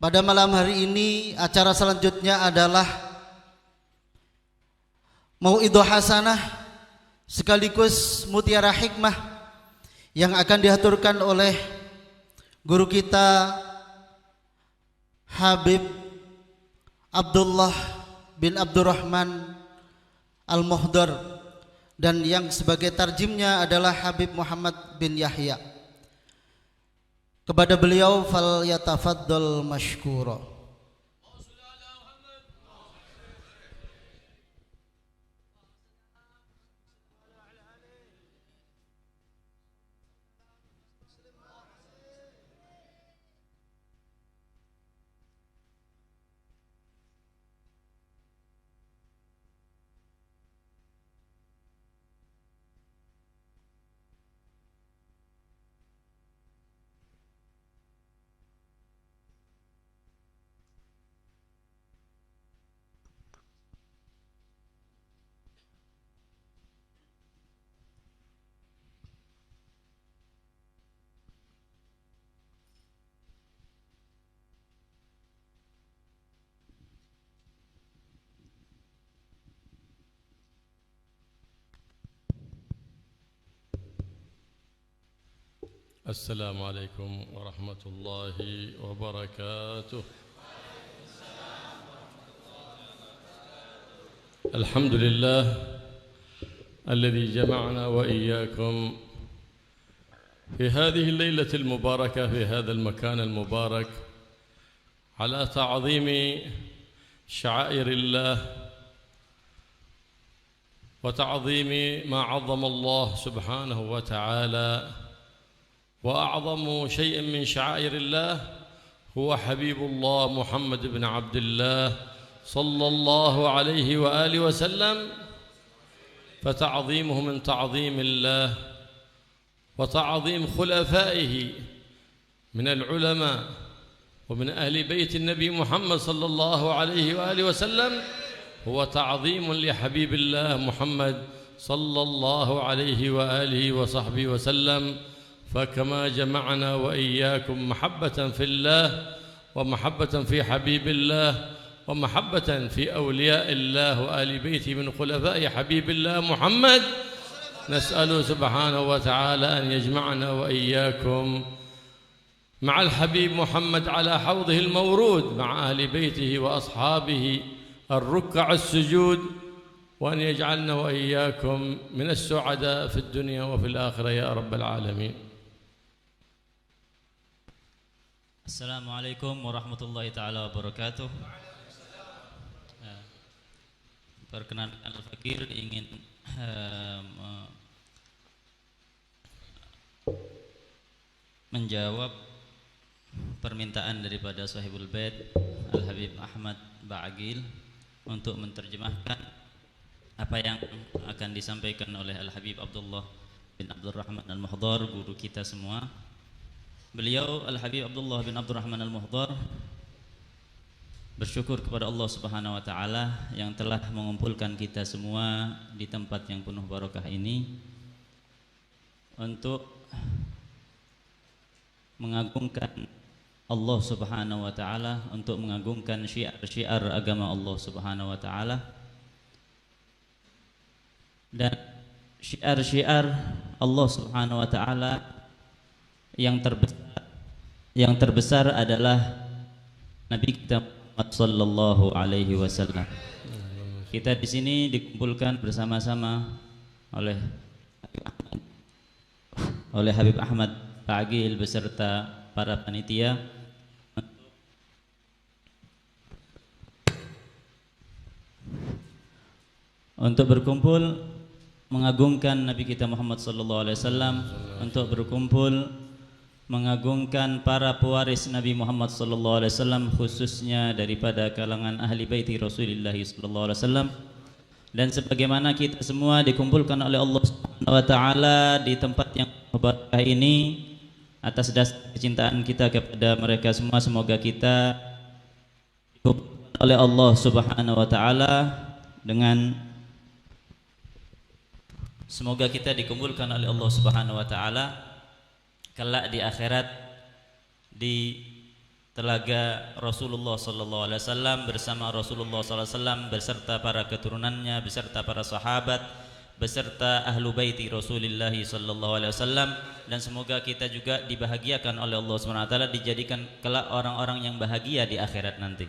Pada malam hari ini acara selanjutnya adalah Mau'idhah Hasanah sekaligus Mutiara Hikmah yang akan diaturkan oleh guru kita Habib Abdullah bin Abdurrahman Al-Muhdar, dan yang sebagai tarjimnya adalah Habib Muhammad bin Yahya. Kepada beliau fal yatafaddal mashkura. السلام عليكم ورحمة الله وبركاته. الحمد لله الذي جمعنا وإياكم في هذه الليلة المباركة في هذا المكان المبارك على تعظيم شعائر الله وتعظيم ما عظم الله سبحانه وتعالى. وأعظم شيء من شعائر الله هو حبيب الله محمد بن عبد الله صلى الله عليه وآله وسلم، فتعظيمه من تعظيم الله وتعظيم خلفائه من العلماء ومن أهل بيت النبي محمد صلى الله عليه وآله وسلم هو تعظيم لحبيب الله محمد صلى الله عليه وآله وصحبه وسلم. فكما جمعنا وإياكم محبة في الله ومحبة في حبيب الله ومحبة في أولياء الله وآل بيته من خلفاء حبيب الله محمد، نسأله سبحانه وتعالى أن يجمعنا وإياكم مع الحبيب محمد على حوضه المورود مع أهل بيته وأصحابه الركع السجود، وأن يجعلنا وإياكم من السعداء في الدنيا وفي الآخرة يا رب العالمين. Assalamualaikum warahmatullahi taala wabarakatuh. Perkenalkan Al-Fakir ingin menjawab permintaan daripada Sahibul Bait Al-Habib Ahmad Ba'agil untuk menerjemahkan apa yang akan disampaikan oleh Al-Habib Abdullah bin Abdurrahman Al-Muhdar, guru kita semua. Beliau Al-Habib Abdullah bin Abdurrahman Al-Muhdar bersyukur kepada Allah Subhanahu wa taala yang telah mengumpulkan kita semua di tempat yang penuh barakah ini untuk mengagungkan Allah Subhanahu wa taala, untuk mengagungkan syiar-syiar agama Allah Subhanahu wa taala. Dan syiar-syiar Allah Subhanahu wa taala yang terbesar adalah Nabi kita Muhammad sallallahu alaihi wasallam. Kita di sini dikumpulkan bersama-sama oleh Habib Ahmad Ba'agil beserta para panitia untuk berkumpul mengagungkan Nabi kita Muhammad sallallahu alaihi wasallam, untuk berkumpul mengagungkan para pewaris Nabi Muhammad sallallahu alaihi wasallam, khususnya daripada kalangan ahli baiti Rasulullah sallallahu alaihi wasallam. Dan sebagaimana kita semua dikumpulkan oleh Allah Subhanahu wa taala di tempat yang berbarakah ini atas dasar kecintaan kita kepada mereka semua, semoga kita dikumpulkan oleh Allah Subhanahu wa taala dengan semoga kita dikumpulkan oleh Allah Subhanahu wa taala kelak di akhirat di telaga Rasulullah sallallahu alaihi wasallam bersama Rasulullah sallallahu alaihi wasallam beserta para keturunannya, beserta para sahabat, beserta ahlu baiti Rasulullah sallallahu alaihi wasallam, dan semoga kita juga dibahagiakan oleh Allah Subhanahu wa taala, dijadikan kelak orang-orang yang bahagia di akhirat nanti.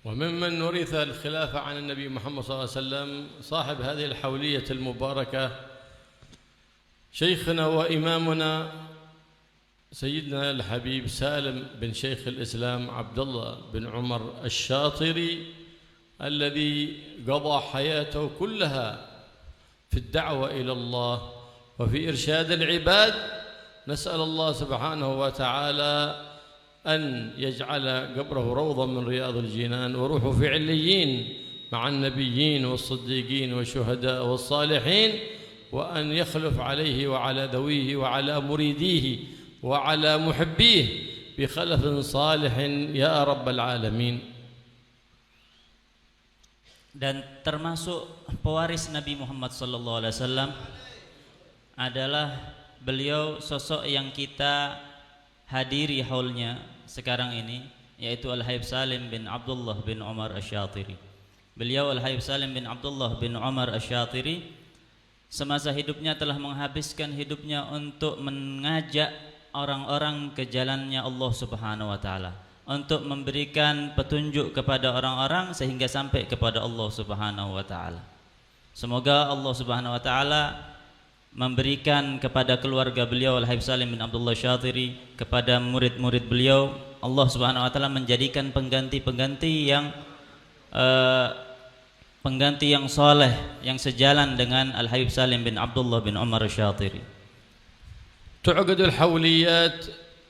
وممن ورث الخلافة عن النبي محمد صلى الله عليه وسلم صاحب هذه الحولية المباركة شيخنا وإمامنا سيدنا الحبيب سالم بن شيخ الإسلام عبد الله بن عمر الشاطري الذي قضى حياته كلها في الدعوة إلى الله وفي إرشاد العباد. نسأل الله سبحانه وتعالى أن يجعل قبره روضا من رياض الجنان وروحه في عليين مع النبيين والصديقين والشهداء والصالحين، وأن يخلف عليه وعلى ذويه وعلى مريديه وعلى محبيه بخلف صالح يا رب العالمين. Dan termasuk pewaris Nabi Muhammad sallallahu alaihi wasallam adalah beliau, sosok yang kita hadiri haulnya sekarang ini, yaitu Al-Habib Salim bin Abdullah bin Umar Asy-Syatiri. Beliau Al-Habib Salim bin Abdullah bin Umar Asy-Syatiri semasa hidupnya telah menghabiskan hidupnya untuk mengajak orang-orang ke jalannya Allah Subhanahu wa taala, untuk memberikan petunjuk kepada orang-orang sehingga sampai kepada Allah Subhanahu wa taala. Semoga Allah Subhanahu wa taala memberikan kepada keluarga beliau Al-Habib Salim bin Abdullah Syatiri, kepada murid-murid beliau, Allah Subhanahu wa taala menjadikan pengganti-pengganti yang soleh, yang sejalan dengan Al-Habib Salim bin Abdullah bin Umar Syatiri. تعقد الحوليات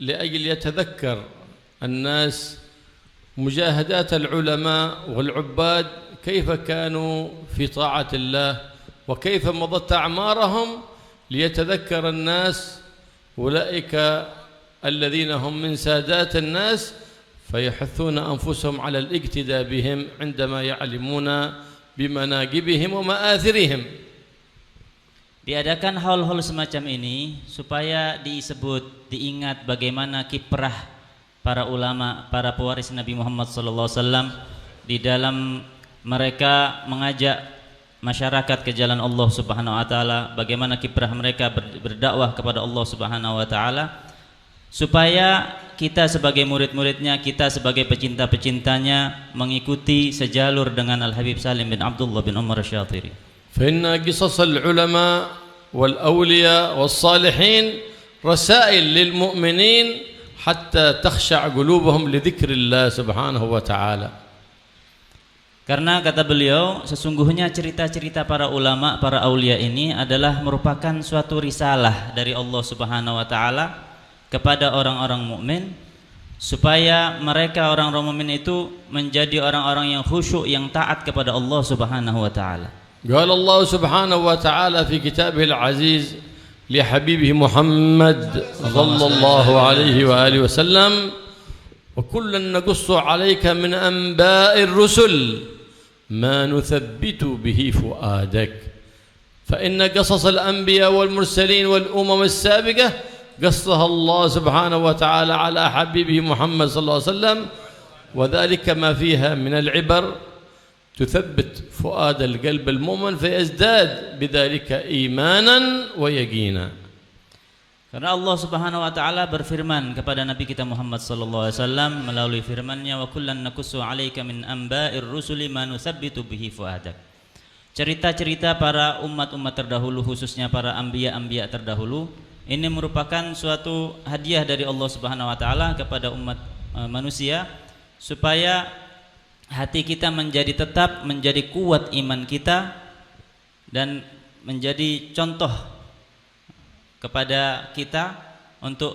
لأجل يتذكر الناس مجاهدات العلماء والعباد كيف كانوا في طاعة الله وكيف مضت أعمارهم، ليتذكر الناس أولئك الذين هم من سادات الناس فيحثون أنفسهم على الاقتداء بهم عندما يعلمون بمناقبهم ومآثرهم. Diadakan haul-haul semacam ini supaya diingat bagaimana kiprah para ulama, para pewaris Nabi Muhammad sallallahu alaihi wasallam di dalam mereka mengajak masyarakat ke jalan Allah Subhanahu wa taala, bagaimana kiprah mereka berdakwah kepada Allah Subhanahu wa taala, supaya kita sebagai murid-muridnya, kita sebagai pecinta-pecintanya mengikuti sejalur dengan Al-Habib Salim bin Abdullah bin Umar Syatiri. فإن قصص العلماء والأولياء والصالحين رسائل للمؤمنين حتى تخشع قلوبهم لذكر الله سبحانه وتعالى. Karena kata beliau, sesungguhnya cerita-cerita para ulama, para aulia ini adalah merupakan suatu risalah dari Allah Subhanahu wa taala kepada orang-orang mukmin, supaya mereka orang-orang mukmin itu menjadi orang-orang yang khusyuk, yang taat kepada Allah Subhanahu wa taala. قال الله سبحانه وتعالى في كتابه العزيز لحبيبه محمد صلى الله عليه وآله وسلم: وكلا نقص عليك من أنباء الرسل ما نثبت به فؤادك. فإن قصص الأنبياء والمرسلين والأمم السابقة قصها الله سبحانه وتعالى على حبيبه محمد صلى الله عليه وسلم، وذلك ما فيها من العبر تثبت فؤاد القلب المؤمن فيزداد بذلك إيمانا ويقينا. Karena Allah Subhanahu wa taala berfirman kepada Nabi kita Muhammad sallallahu alaihi wasallam melalui firman-Nya, wa kullan naqussu 'alaika min amba'ir rusuli ma nusabbitu bihi fuadak. Cerita-cerita para umat-umat terdahulu, khususnya para anbiya-anbiya terdahulu, ini merupakan suatu hadiah dari Allah Subhanahu wa taala kepada umat manusia, supaya hati kita tetap menjadi kuat iman kita dan menjadi contoh kepada kita untuk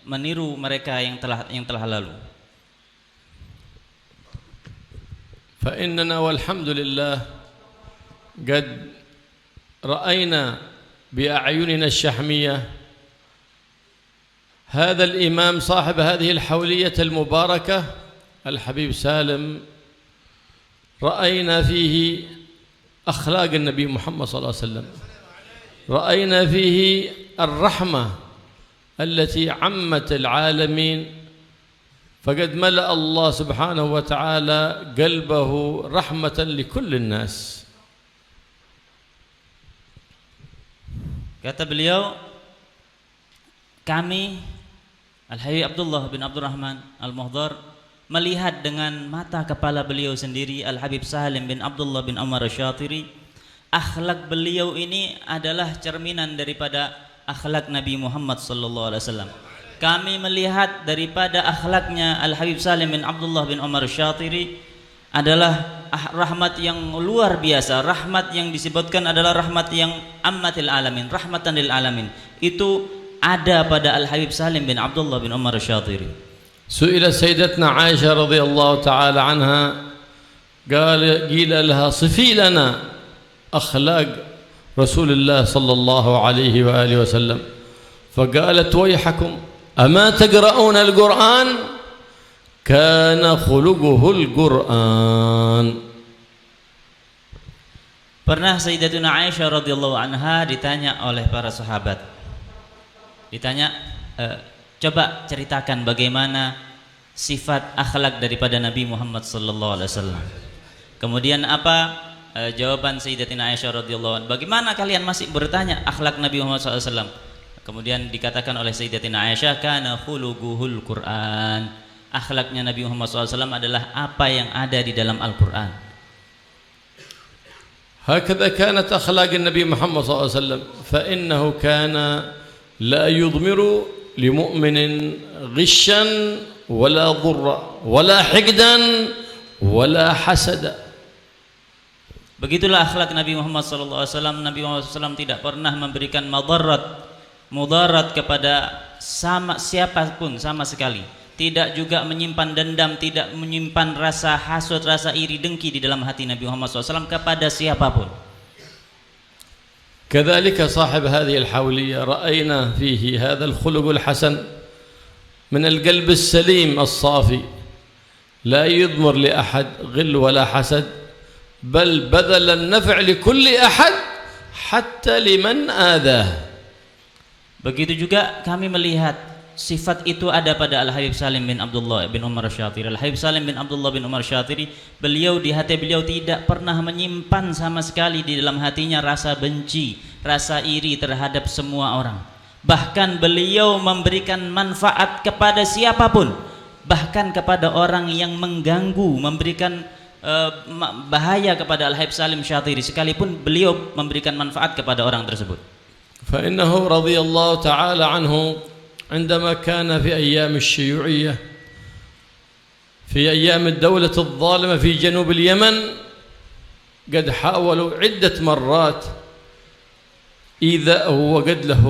meniru mereka yang telah lalu. فإننا والحمد لله قد رأينا بأعيننا الشحمية هذا الإمام صاحب هذه الحولية المباركة الحبيب سالم، رأينا فيه أخلاق النبي محمد صلى الله عليه وسلم، رأينا فيه الرحمة التي عمت العالمين فقد ملأ الله سبحانه وتعالى قلبه رحمة لكل الناس. Kata beliau, kami Al-Habib Abdullah bin Abdurrahman Al-Muhdar melihat dengan mata kepala beliau sendiri, Al-Habib Salim bin Abdullah bin Umar Asy-Syatiri, akhlak beliau ini adalah cerminan daripada akhlak Nabi Muhammad sallallahu alaihi wasallam. Kami melihat daripada akhlaknya Al-Habib Salim bin Abdullah bin Umar Asy-Syatiri adalah rahmat yang luar biasa. Rahmat yang disebutkan adalah rahmat yang ammatil alamin, rahmatan lil alamin. Itu ada pada Al-Habib Salim bin Abdullah bin Umar Asy-Syatiri. سئلت سيدتنا عائشة رضي الله تعالى عنها قيل لها صفي لنا أخلاق رسول الله صلى الله عليه وآله وسلم، فقالت ويحكم أما تقرؤون القرآن كان خلقه القرآن. Pernah Sayyidatuna Aisyah radhiyallahu anha ditanya oleh para sahabat. Ditanya, coba ceritakan bagaimana sifat akhlak daripada Nabi Muhammad sallallahu alaihi wasallam. Kemudian apa jawaban Sayyidatina Aisyah radhiyallahu anha? Bagaimana kalian masih bertanya akhlak Nabi Muhammad sallallahu alaihi wasallam? Kemudian dikatakan oleh Sayyidatina Aisyah, kana khuluquhul Qur'an. Akhlaknya Nabi Muhammad sallallahu alaihi wasallam adalah apa yang ada di dalam Al-Qur'an. هكذا كانت أخلاق النبي محمد صلى الله عليه وسلم، فإنه كان لا يضمر لمؤمن غشا ولا ضرا ولا حقدا ولا حسدا. Begitulah akhlak Nabi Muhammad SAW. Nabi Muhammad SAW tidak pernah memberikan mudarat kepada siapapun sama sekali. Tidak juga menyimpan dendam, tidak menyimpan rasa hasud, rasa iri dengki di dalam hati Nabi Muhammad SAW kepada siapapun. كذلك صاحب هذه الحولية رأينا فيه هذا الخلق الحسن من القلب السليم الصافي، لا يضمر لأحد غل ولا حسد، بل بذل النفع لكل أحد حتى لمن آذاه. Begitu juga kami melihat sifat itu ada pada Al-Habib Salim bin Abdullah bin Umar Asy-Syatiri. Al-Habib Salim bin Abdullah bin Umar Asy-Syatiri, beliau di hati beliau tidak pernah menyimpan sama sekali di dalam hatinya rasa benci, rasa iri terhadap semua orang. Bahkan beliau memberikan manfaat kepada siapapun, bahkan kepada orang yang mengganggu, memberikan bahaya kepada Al-Habib Salim Syatiri, sekalipun beliau memberikan manfaat kepada orang tersebut. فإنه رضي الله تعالى عنه عندما كان في أيام الشيوعية، في أيام الدولة الظالمة في جنوب اليمن، قد حاولوا عدة مرات إيذاءه وقتله،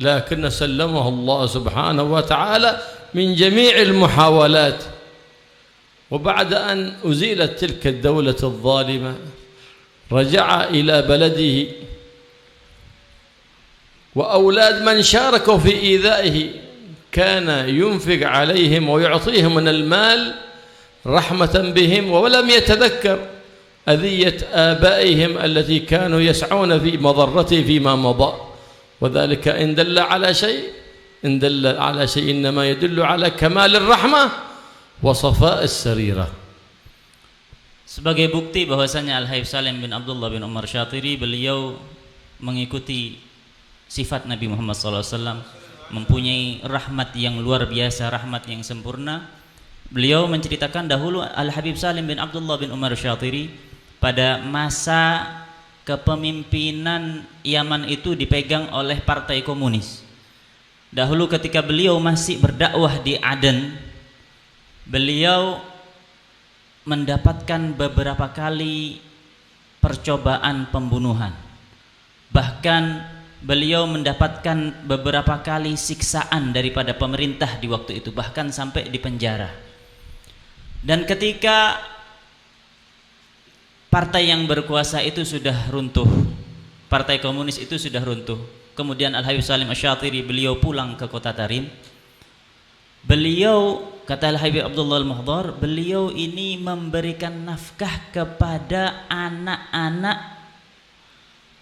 لكن سلمه الله سبحانه وتعالى من جميع المحاولات. وبعد أن أزيلت تلك الدولة الظالمة رجع إلى بلده، وأولاد من شاركوا في إيذائه كان ينفق عليهم ويعطيهم من المال رحمة بهم، ولم يتذكر أذية آبائهم التي كانوا يسعون في مضرته فيما مضى. وذلك إن دل على شيء إنما يدل على كمال الرحمة وصفاء السريرة. Sebagai bukti bahwasanya Al-Habib Salim bin Abdullah bin Umar Syatiri, beliau mengikuti sifat Nabi Muhammad SAW, mempunyai rahmat yang luar biasa, rahmat yang sempurna. Beliau menceritakan dahulu Al-Habib Salim bin Abdullah bin Umar Syatiri pada masa kepemimpinan Yaman itu dipegang oleh Partai Komunis. Dahulu ketika beliau masih berdakwah di Aden, beliau mendapatkan beberapa kali percobaan pembunuhan. Bahkan beliau mendapatkan beberapa kali siksaan daripada pemerintah di waktu itu, bahkan sampai di penjara. Dan ketika partai yang berkuasa itu sudah runtuh, partai komunis itu sudah runtuh, kemudian Al-Habib Salim Asy-Syatiri beliau pulang ke kota Tarim. Beliau, kata Al-Habib Abdullah Al-Muhdar, beliau ini memberikan nafkah kepada anak-anak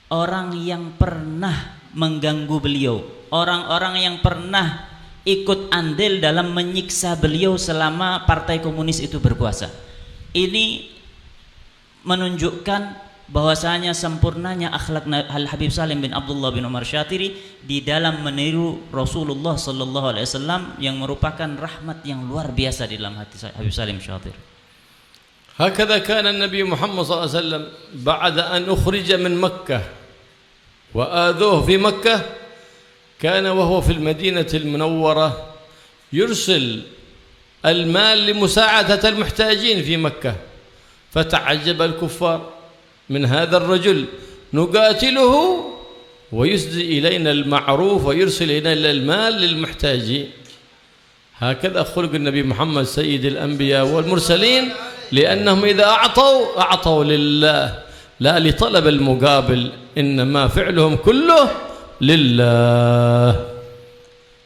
orang yang pernah mengganggu beliau, orang-orang yang pernah ikut andil dalam menyiksa beliau selama Partai Komunis itu berkuasa. Ini menunjukkan bahwasanya sempurnanya akhlak Al-Habib Salim bin Abdullah bin Umar Syatiri di dalam meniru Rasulullah sallallahu alaihi wasallam yang merupakan rahmat yang luar biasa di dalam hati Habib Salim Syatiri. هكذا كان النبي محمد صلى الله عليه وسلم بعد أن أخرج من مكة وآذوه في مكة كان وهو في المدينة المنورة يرسل المال لمساعدة المحتاجين في مكة فتعجب الكفار من هذا الرجل نقاتله ويسدي إلينا المعروف ويرسل إلينا المال للمحتاجين. هكذا خلق النبي محمد سيد الأنبياء والمرسلين لأنهم إذا أعطوا لله لا لطلب المقابل إنما فعلهم كله لله.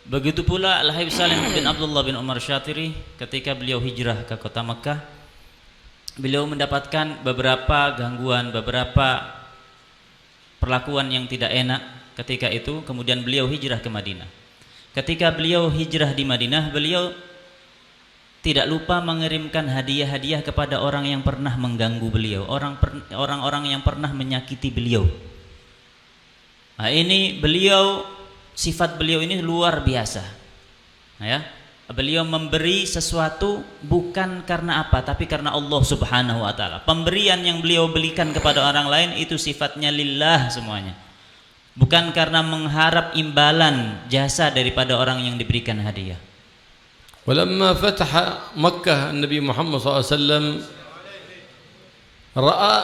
Begitu pula Al-Habib Salim bin Abdullah bin Umar Syatiri ketika beliau hijrah ke kota Makkah, beliau mendapatkan beberapa gangguan, beberapa perlakuan yang tidak enak ketika itu. Kemudian beliau hijrah ke Madinah. Ketika beliau hijrah di Madinah, beliau tidak lupa mengirimkan hadiah-hadiah kepada orang yang pernah mengganggu beliau, orang-orang yang pernah menyakiti beliau. Nah, ini sifat beliau ini luar biasa. Nah, ya. Beliau memberi sesuatu bukan karena apa, tapi karena Allah Subhanahu wa taala. Pemberian yang beliau berikan kepada orang lain itu sifatnya lillah semuanya. Bukan karena mengharap imbalan jasa daripada orang yang diberikan hadiah. ولما فتح مكة النبي محمد صلى الله عليه وسلم رأى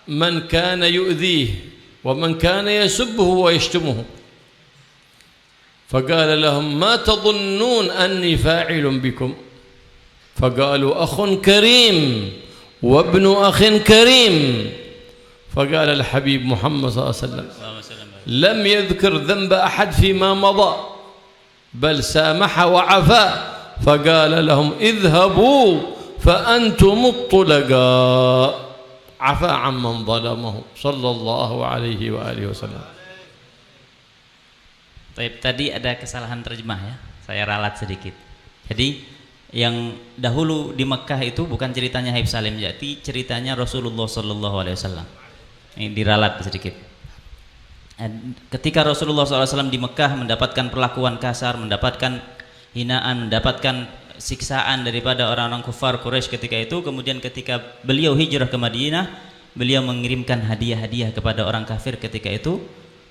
من كان يؤذيه ومن كان يسبه ويشتمه فقال لهم ما تظنون أني فاعل بكم فقالوا أخ كريم وابن أخ كريم فقال الحبيب محمد صلى الله عليه وسلم لم يذكر ذنب أحد فيما مضى بل سامح وعفا فقال لهم اذهبوا فأنتم الطلقاء عفا عمن ظلمه صلى الله عليه وآله وسلم. Tadi ada kesalahan terjemah ya, saya ralat sedikit. Jadi yang dahulu di Mekah itu bukan ceritanya Habib Salim, jadi ceritanya Rasulullah sallallahu alaihi wasallam. Ini diralat sedikit. Ketika Rasulullah SAW di Mekah mendapatkan perlakuan kasar, mendapatkan hinaan, mendapatkan siksaan daripada orang-orang kufar Quraisy ketika itu, kemudian ketika beliau hijrah ke Madinah, beliau mengirimkan hadiah-hadiah kepada orang kafir ketika itu.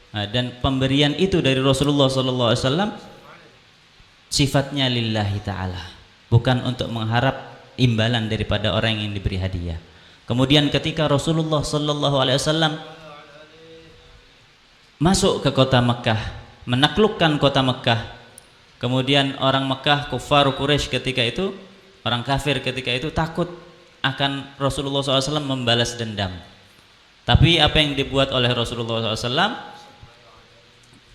Dan pemberian itu dari Rasulullah SAW sifatnya lillahi ta'ala, bukan untuk mengharap imbalan daripada orang yang diberi hadiah. Kemudian ketika Rasulullah SAW masuk ke kota Mekah, menaklukkan kota Mekah, kemudian orang Mekah, kufar Quraisy ketika itu, orang kafir ketika itu takut akan Rasulullah SAW membalas dendam. Tapi apa yang dibuat oleh Rasulullah SAW?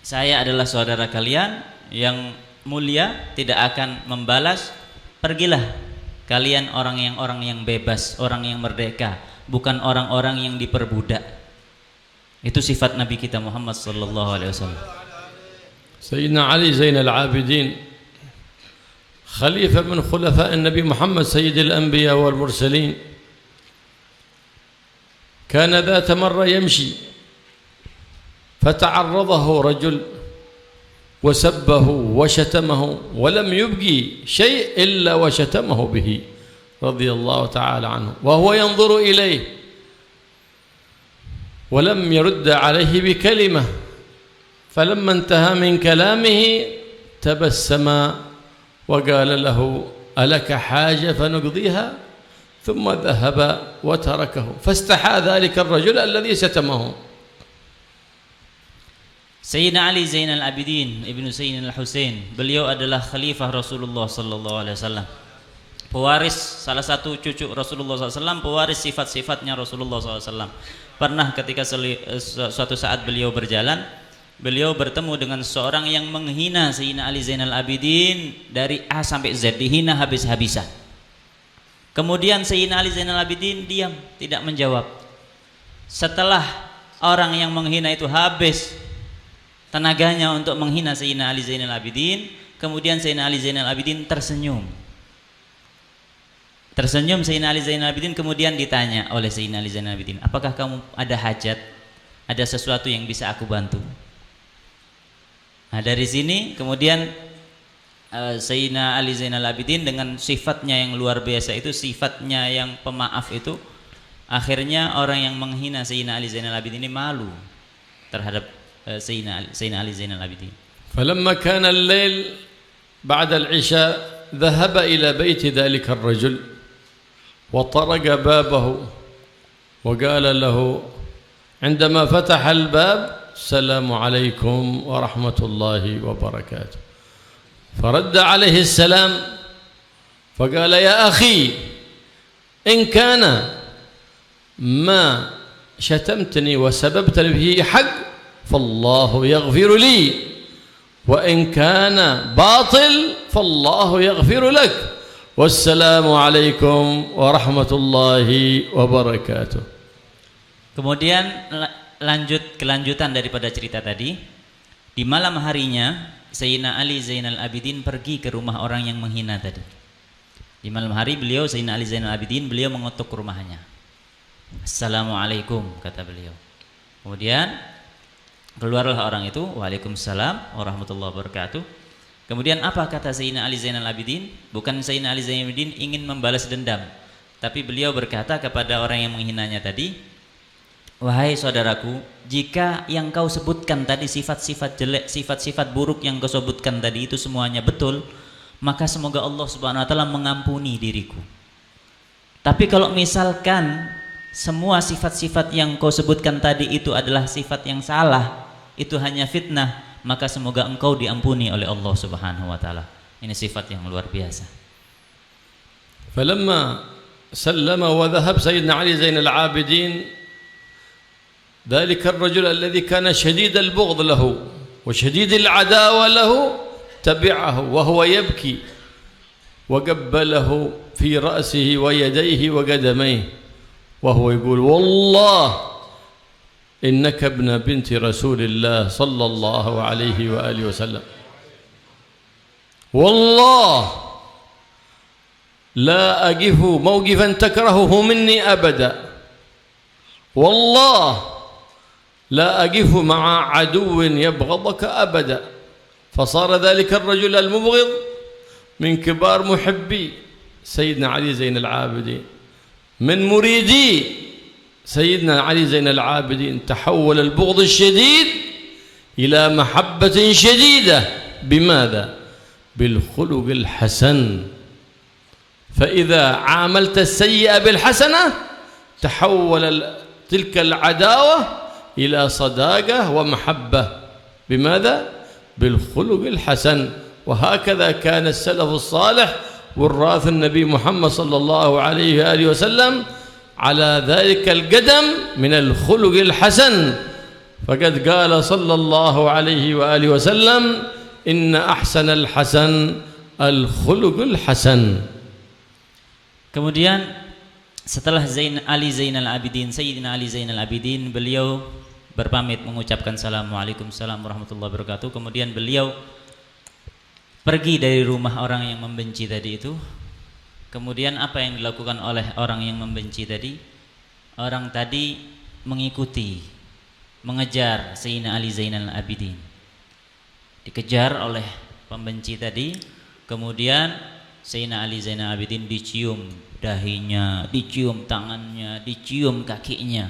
Saya adalah saudara kalian yang mulia, tidak akan membalas. Pergilah kalian orang yang bebas, orang yang merdeka, bukan orang-orang yang diperbudak. Itu sifat Nabi kita Muhammad sallallahu alaihi wasallam. Sayyidina Ali Zainal Abidin, khalifah min khulafa Nabi Muhammad Sayyidil Anbiya wal Mursalin, kana ذات مرة يمشي فتعرضه رجل وسبه وشتمه ولم يبقي شيء إلا وشتمه به رضي الله تعالى عنه وهو ينظر إليه ولم يرد عليه بكلمة فلما انتهى من كلامه تبسم وقال له ألك حاجة فنقضيها ثم ذهب وتركه فاستحى ذلك الرجل الذي شتمه. Sayyidina Ali Zainal Abidin Ibnu Sayyidina Al-Husain, beliau adalah khalifah Rasulullah sallallahu alaihi wasallam, pewaris, salah satu cucu Rasulullah SAW, pewaris sifat-sifatnya Rasulullah SAW. Pernah ketika suatu saat beliau berjalan, beliau bertemu dengan seorang yang menghina Sayyidina Ali Zainal Abidin dari A sampai Z, dihina habis-habisan. Kemudian Sayyidina Ali Zainal Abidin diam, tidak menjawab. Setelah orang yang menghina itu habis tenaganya untuk menghina Sayyidina Ali Zainal Abidin, kemudian Sayyidina Ali Zainal Abidin tersenyum. Tersenyum Sayyidina Ali Zainal Abidin, kemudian ditanya oleh Sayyidina Ali Zainal Abidin, apakah kamu ada hajat? Ada sesuatu yang bisa aku bantu? Nah, dari sini kemudian Sayyidina Ali Zainal Abidin dengan sifatnya yang luar biasa itu, sifatnya yang pemaaf itu, akhirnya orang yang menghina Sayyidina Ali Zainal Abidin ini malu terhadap Sayyidina Ali Zainal Abidin. فلما كان الليل بعد العشاء ذهب إلى بيت ذلك الرجل وطرق بابه وقال له عندما فتح الباب السلام عليكم ورحمة الله وبركاته، فرد عليه السلام فقال يا أخي إن كان ما شتمتني وسببتني به حق فالله يغفر لي، وإن كان باطل فالله يغفر لك، والسلام عليكم ورحمة الله وبركاته. Kemudian kelanjutan daripada cerita tadi, di malam harinya Sayyidina Ali Zainal Abidin pergi ke rumah orang yang menghina tadi. Di malam hari beliau, Sayyidina Ali Zainal Abidin, beliau mengetuk rumahnya. Assalamualaikum, kata beliau. Kemudian keluarlah orang itu, waalaikumsalam warahmatullahi wabarakatuh. Kemudian apa kata Sayyidina Ali Zainal Abidin? Bukan Sayyidina Ali Zainal Abidin ingin membalas dendam, tapi beliau berkata kepada orang yang menghinanya tadi, wahai saudaraku, jika yang kau sebutkan tadi sifat-sifat jelek, sifat-sifat buruk yang kau sebutkan tadi itu semuanya betul, maka semoga Allah Subhanahu wa taala mengampuni diriku. Tapi kalau misalkan semua sifat-sifat yang kau sebutkan tadi itu adalah sifat yang salah, itu hanya fitnah, maka semoga engkau diampuni oleh Allah Subhanahu wa taala. Ini sifat yang luar biasa. فلما سلم وذهب سيدنا علي زين العابدين ذلك الرجل الذي كان شديد البغض له وشديد العداوة له تبعه وهو يبكي وقبله في رأسه ويديه وقدميه وهو يقول والله إنك ابن بنت رسول الله صلى الله عليه وآله وسلم، والله لا أقف موقفا تكرهه مني أبدا، والله لا أقف مع عدو يبغضك أبدا. فصار ذلك الرجل المبغض من كبار محبي سيدنا علي زين العابدين، من مريدي سيدنا علي زين العابدين، تحول البغض الشديد إلى محبة شديدة. بماذا؟ بالخلق الحسن. فإذا عاملت السيئة بالحسنة تحول تلك العداوة إلى صداقة ومحبة. بماذا؟ بالخلق الحسن. وهكذا كان السلف الصالح وراث النبي محمد صلى الله عليه وآله وسلم على ذلك القدم من الخلق الحسن. فقد قال صلى الله عليه وآله وسلم إن أحسن الحسن الخلق الحسن. Kemudian setelah Ali Zainal Abidin, Sayyidina Ali Zainal Abidin, beliau berpamit mengucapkan Assalamualaikum warahmatullahi wabarakatuh. Kemudian beliau pergi dari rumah orang yang membenci tadi itu. Kemudian apa yang dilakukan oleh orang yang membenci tadi? Orang tadi mengikuti, mengejar Sayyidina Ali Zainal Abidin. Dikejar oleh pembenci tadi. Kemudian Sayyidina Ali Zainal Abidin dicium dahinya, dicium tangannya, dicium kakinya,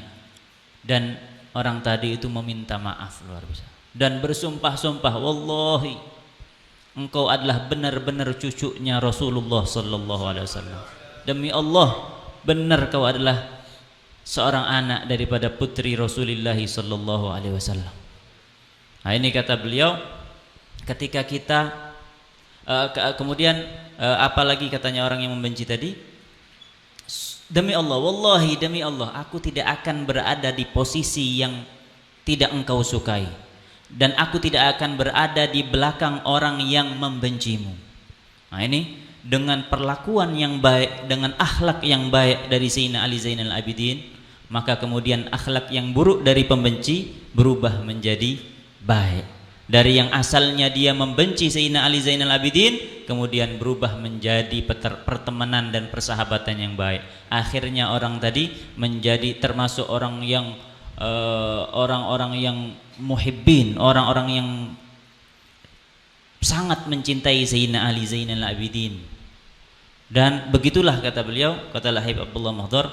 dan orang tadi itu meminta maaf luar biasa dan bersumpah-sumpah, wallahi engkau adalah benar-benar cucunya Rasulullah sallallahu alaihi wasallam. Demi Allah, benar kau adalah seorang anak daripada putri Rasulullah sallallahu alaihi wasallam. Nah, ini kata beliau, ketika kita kemudian apalagi katanya orang yang membenci tadi, demi Allah, wallahi demi Allah, aku tidak akan berada di posisi yang tidak engkau sukai, dan aku tidak akan berada di belakang orang yang membencimu. Nah, ini dengan perlakuan yang baik, dengan akhlak yang baik dari Sayyidina Ali Zainal Abidin, maka kemudian akhlak yang buruk dari pembenci berubah menjadi baik. Dari yang asalnya dia membenci Sayyidina Ali Zainal Abidin, kemudian berubah menjadi pertemanan dan persahabatan yang baik. Akhirnya orang tadi menjadi termasuk orang yang orang-orang yang muhibbin, orang-orang yang sangat mencintai Sayyidina Ali Zainal Abidin. Dan begitulah kata beliau, kata Al-Habib Abdullah Mahdhar,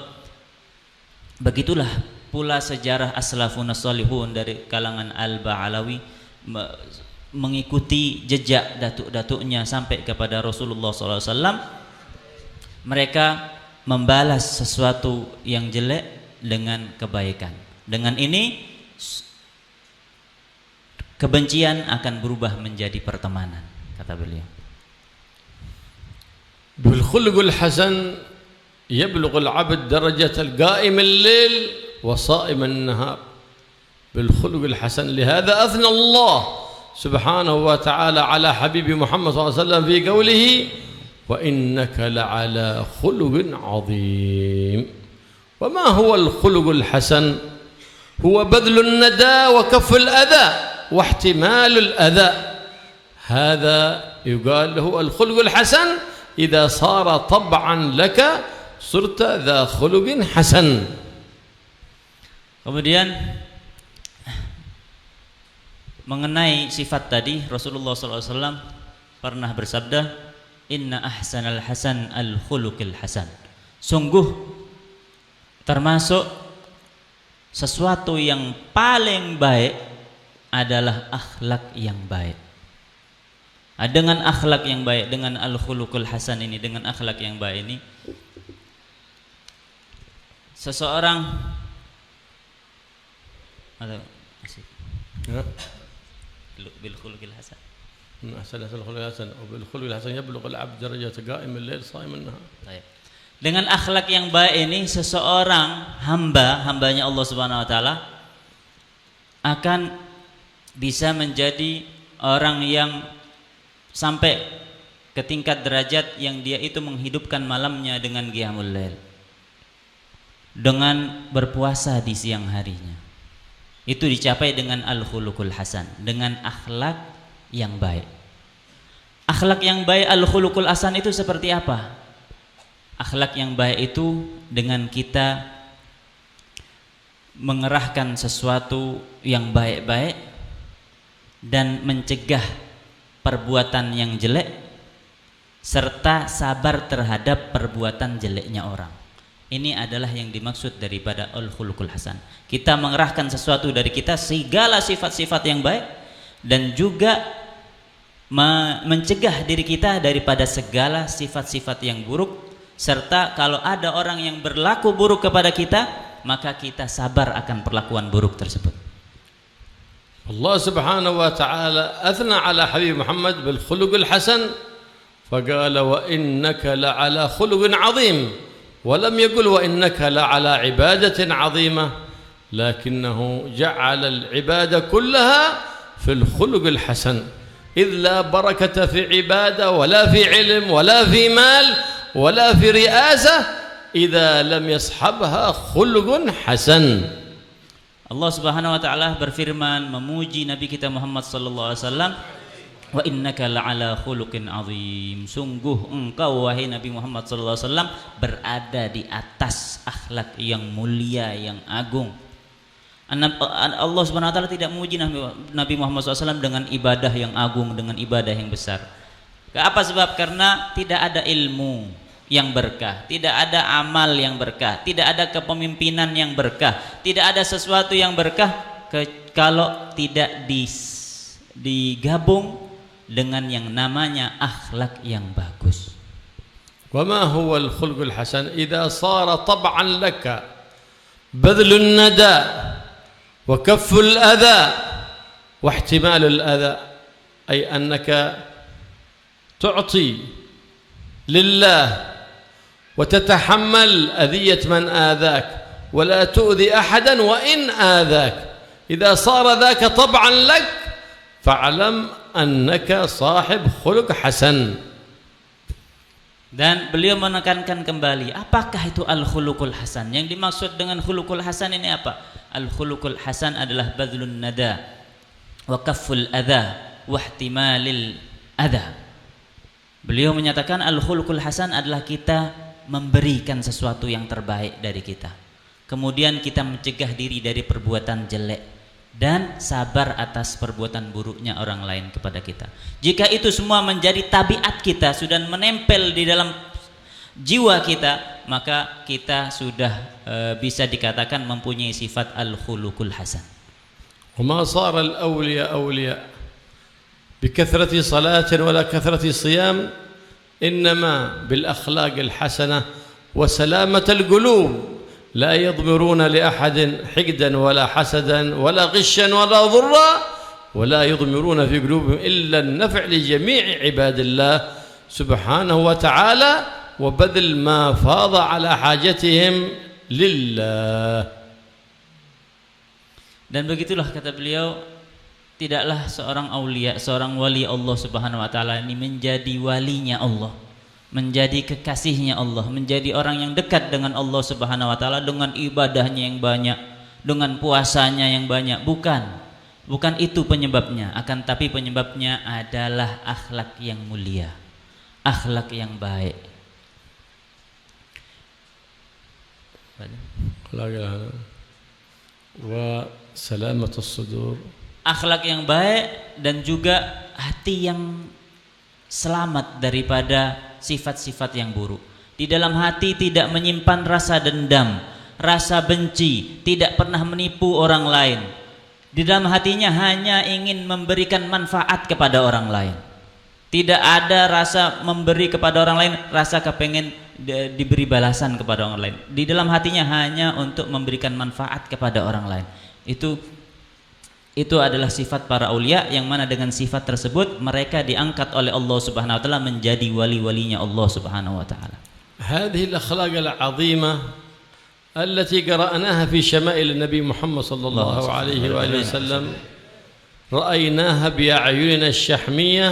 begitulah pula sejarah aslafun salihun dari kalangan Al-Ba'alawi mengikuti jejak datuk-datuknya sampai kepada Rasulullah SAW. Mereka membalas sesuatu yang jelek dengan kebaikan. Dengan ini kebencian akan berubah menjadi pertemanan, kata beliau. Bil khuluqul hasan yablughu al-'abd darajat al-qa'im al-lail wa sha'im an-nahar. بالخلق الحسن لهذا أثنى الله سبحانه وتعالى على حبيب محمد صلى الله عليه وسلم في قوله وإنك لعلى خلق عظيم. وما هو الخلق الحسن؟ هو بذل الندى وكف الأذى واحتمال الأذى. هذا يقال له الخلق الحسن. إذا صار طبعا لك صرت ذا خلق حسن. Kemudian mengenai sifat tadi, Rasulullah SAW pernah bersabda, Inna ahsanal hasan al-khuluqil hasan. Sungguh termasuk sesuatu yang paling baik adalah akhlak yang baik. Dengan akhlak yang baik, dengan al-khuluqul hasan ini, dengan akhlak yang baik ini, seseorang atau بالخلق الحسن أحسن الخلق الحسن وبالخلق الحسن يبلغ العبد درجة قائم الليل صائم النهار. Dengan akhlak yang baik ini seseorang hambanya Allah Subhanahu wa taala akan bisa menjadi orang yang sampai ke tingkat derajat yang dia itu menghidupkan malamnya dengan qiyamul lail, dengan berpuasa di siang harinya. Itu dicapai dengan al-khuluqul hasan, dengan akhlak yang baik. Akhlak yang baik, al-khuluqul hasan itu seperti apa? Akhlak yang baik itu dengan kita mengerahkan sesuatu yang baik-baik dan mencegah perbuatan yang jelek serta sabar terhadap perbuatan jeleknya orang. Ini adalah yang dimaksud daripada al-khuluqul hasan. Kita mengerahkan sesuatu dari kita, segala sifat-sifat yang baik, dan juga mencegah diri kita daripada segala sifat-sifat yang buruk, serta kalau ada orang yang berlaku buruk kepada kita, maka kita sabar akan perlakuan buruk tersebut. Allah Subhanahu wa ta'ala athna ala Habib Muhammad bil khuluqil hasan faqala wa innaka la ala khuluqin 'azim. ولم يقل وإنك لعلى عبادة عظيمة، لكنه جعل العبادة كلها في الخلق الحسن، إذ لا بركة في عبادة ولا في علم ولا في مال ولا في رئاسة إذا لم يصحبها خلق حسن. Allah Subhanahu wa taala berfirman memuji Nabi kita Muhammad sallallahu alaihi wasallam, wa innaka la'ala khuluqin azim. Sungguh engkau wahai Nabi Muhammad sallallahu alaihi wasallam berada di atas akhlak yang mulia, yang agung. Allah Subhanahu wa taala tidak memuji Nabi Muhammad SAW dengan ibadah yang agung, dengan ibadah yang besar. Apa sebab? Karena tidak ada ilmu yang berkah, tidak ada amal yang berkah, tidak ada kepemimpinan yang berkah, tidak ada sesuatu yang berkah kalau tidak digabung dengan yang namanya akhlak yang bagus. وما هو الخلق الحسن إذا صار طبعا لك بذل الندى وكف الأذى واحتمال الأذى، أي أنك تعطي لله وتتحمل أذية من آذاك ولا تؤذي أحدا وإن آذاك. إذا صار ذاك طبعا لك فاعلم annaka sahib khuluq hasan. Dan beliau menekankan kembali, apakah itu al-khuluqul hasan? Yang dimaksud dengan khuluqul hasan ini apa? Al-khuluqul hasan adalah badlun nada, wa kafful adza wa ihtimalil adza. Beliau menyatakan al-khuluqul hasan adalah kita memberikan sesuatu yang terbaik dari kita. Kemudian kita mencegah diri dari perbuatan jelek dan sabar atas perbuatan buruknya orang lain kepada kita. Jika itu semua menjadi tabiat kita, sudah menempel di dalam jiwa kita, maka kita sudah bisa dikatakan mempunyai sifat al-khuluqul hasan. وما صار الأولياء أولياء بكثرة صلاة ولا كثرة صيام، إنما بالأخلاق الحسنة وسلامة القلوب، لا يضمرون لأحد حقدا ولا حسدا ولا غشا ولا ضرا، ولا يضمرون في قلوبهم إلا النفع لجميع عباد الله سبحانه وتعالى، وبذل ما فاض على حاجتهم لله. Dan begitulah kata beliau, tidaklah seorang aulia, seorang wali Allah Subhanahu wa taala ini menjadi walinya Allah, menjadi kekasihnya Allah, menjadi orang yang dekat dengan Allah Subhanahu wa taala dengan ibadahnya yang banyak, dengan puasanya yang banyak. Bukan itu penyebabnya, akan tapi penyebabnya adalah akhlak yang mulia, akhlak yang baik. Salamatus sudur, akhlak yang baik dan juga hati yang selamat daripada sifat-sifat yang buruk. Di dalam hati tidak menyimpan rasa dendam, rasa benci, tidak pernah menipu orang lain. Di dalam hatinya hanya ingin memberikan manfaat kepada orang lain. Tidak ada rasa memberi kepada orang lain, rasa kepengen diberi balasan kepada orang lain. Di dalam hatinya hanya untuk memberikan manfaat kepada orang lain. Itu adalah sifat para aulia, yang mana dengan sifat tersebut mereka diangkat oleh Allah Subhanahu wa taala menjadi wali-walinya Allah Subhanahu wa taala. هذه الأخلاق العظيمة التي قرأناها في شمائل النبي محمد صلى الله عليه وآله وسلم رأيناها بأعيننا الشحمية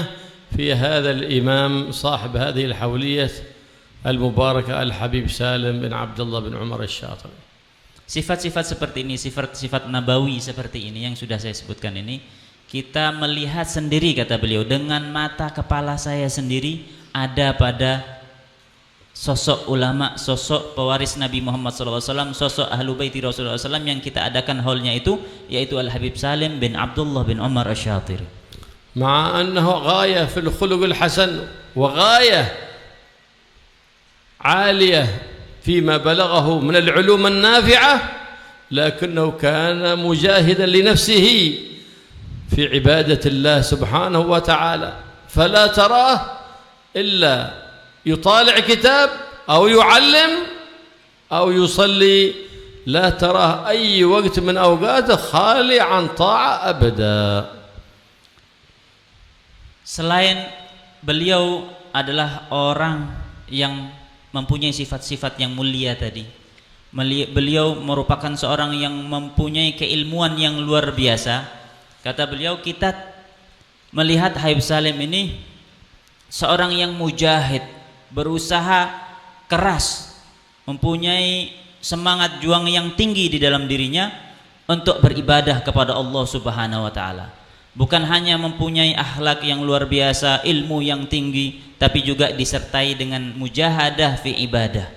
في هذا الإمام صاحب هذه الحولية المباركة الحبيب سالم بن عبد الله بن عمر الشاطبي. Sifat-sifat seperti ini, sifat-sifat nabawi seperti ini yang sudah saya sebutkan ini, kita melihat sendiri kata beliau, dengan mata kepala saya sendiri ada pada sosok ulama, sosok pewaris Nabi Muhammad SAW, sosok ahlu baiti Rasulullah SAW yang kita adakan haulnya itu, yaitu Al-Habib Salim bin Abdullah bin Umar Asy-Syatiri. مع أنه غاية في الخلق الحسن وغاية عالية فيما بلغه من العلوم النافعة، لكنه كان مجاهدا لنفسه في عبادة الله سبحانه وتعالى، فلا تراه إلا يطالع كتاب أو يعلم أو يصلي، لا تراه أي وقت من أوقاته خالي عن طاعة أبدا. Selain beliau adalah orang yang mempunyai sifat-sifat yang mulia tadi, beliau merupakan seorang yang mempunyai keilmuan yang luar biasa. Kata beliau, kita melihat Habib Salim ini seorang yang mujahid, berusaha keras, mempunyai semangat juang yang tinggi di dalam dirinya untuk beribadah kepada Allah Subhanahu wa taala. Bukan hanya mempunyai akhlak yang luar biasa, ilmu yang tinggi, tapi juga disertai dengan mujahadah fi ibadah,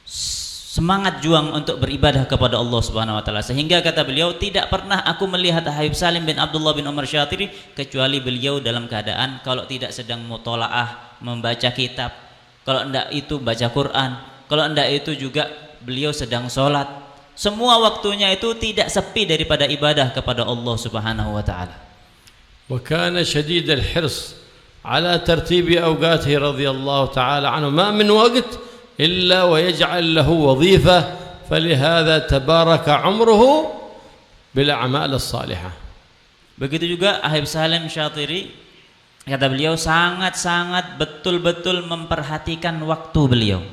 semangat juang untuk beribadah kepada Allah Subhanahu wa taala. Sehingga kata beliau, tidak pernah aku melihat Habib Salim bin Abdullah bin Umar Asy-Syatiri kecuali beliau dalam keadaan kalau tidak sedang mutolaah, membaca kitab, kalau enggak itu baca Quran, kalau enggak itu juga beliau sedang sholat. Semua waktunya itu tidak sepi daripada ibadah kepada Allah Subhanahu wa taala. Wa kana shadid al-hirs ala tartib awqatihi radhiyallahu ta'ala anhu, ma min waqt illa wa yaj'al lahu wadhifah, falihadha tabaraka umruhu bil a'mal as-salihah. Begitu juga Habib Salim Syatiri, kata beliau, sangat-sangat betul-betul memperhatikan waktu beliau.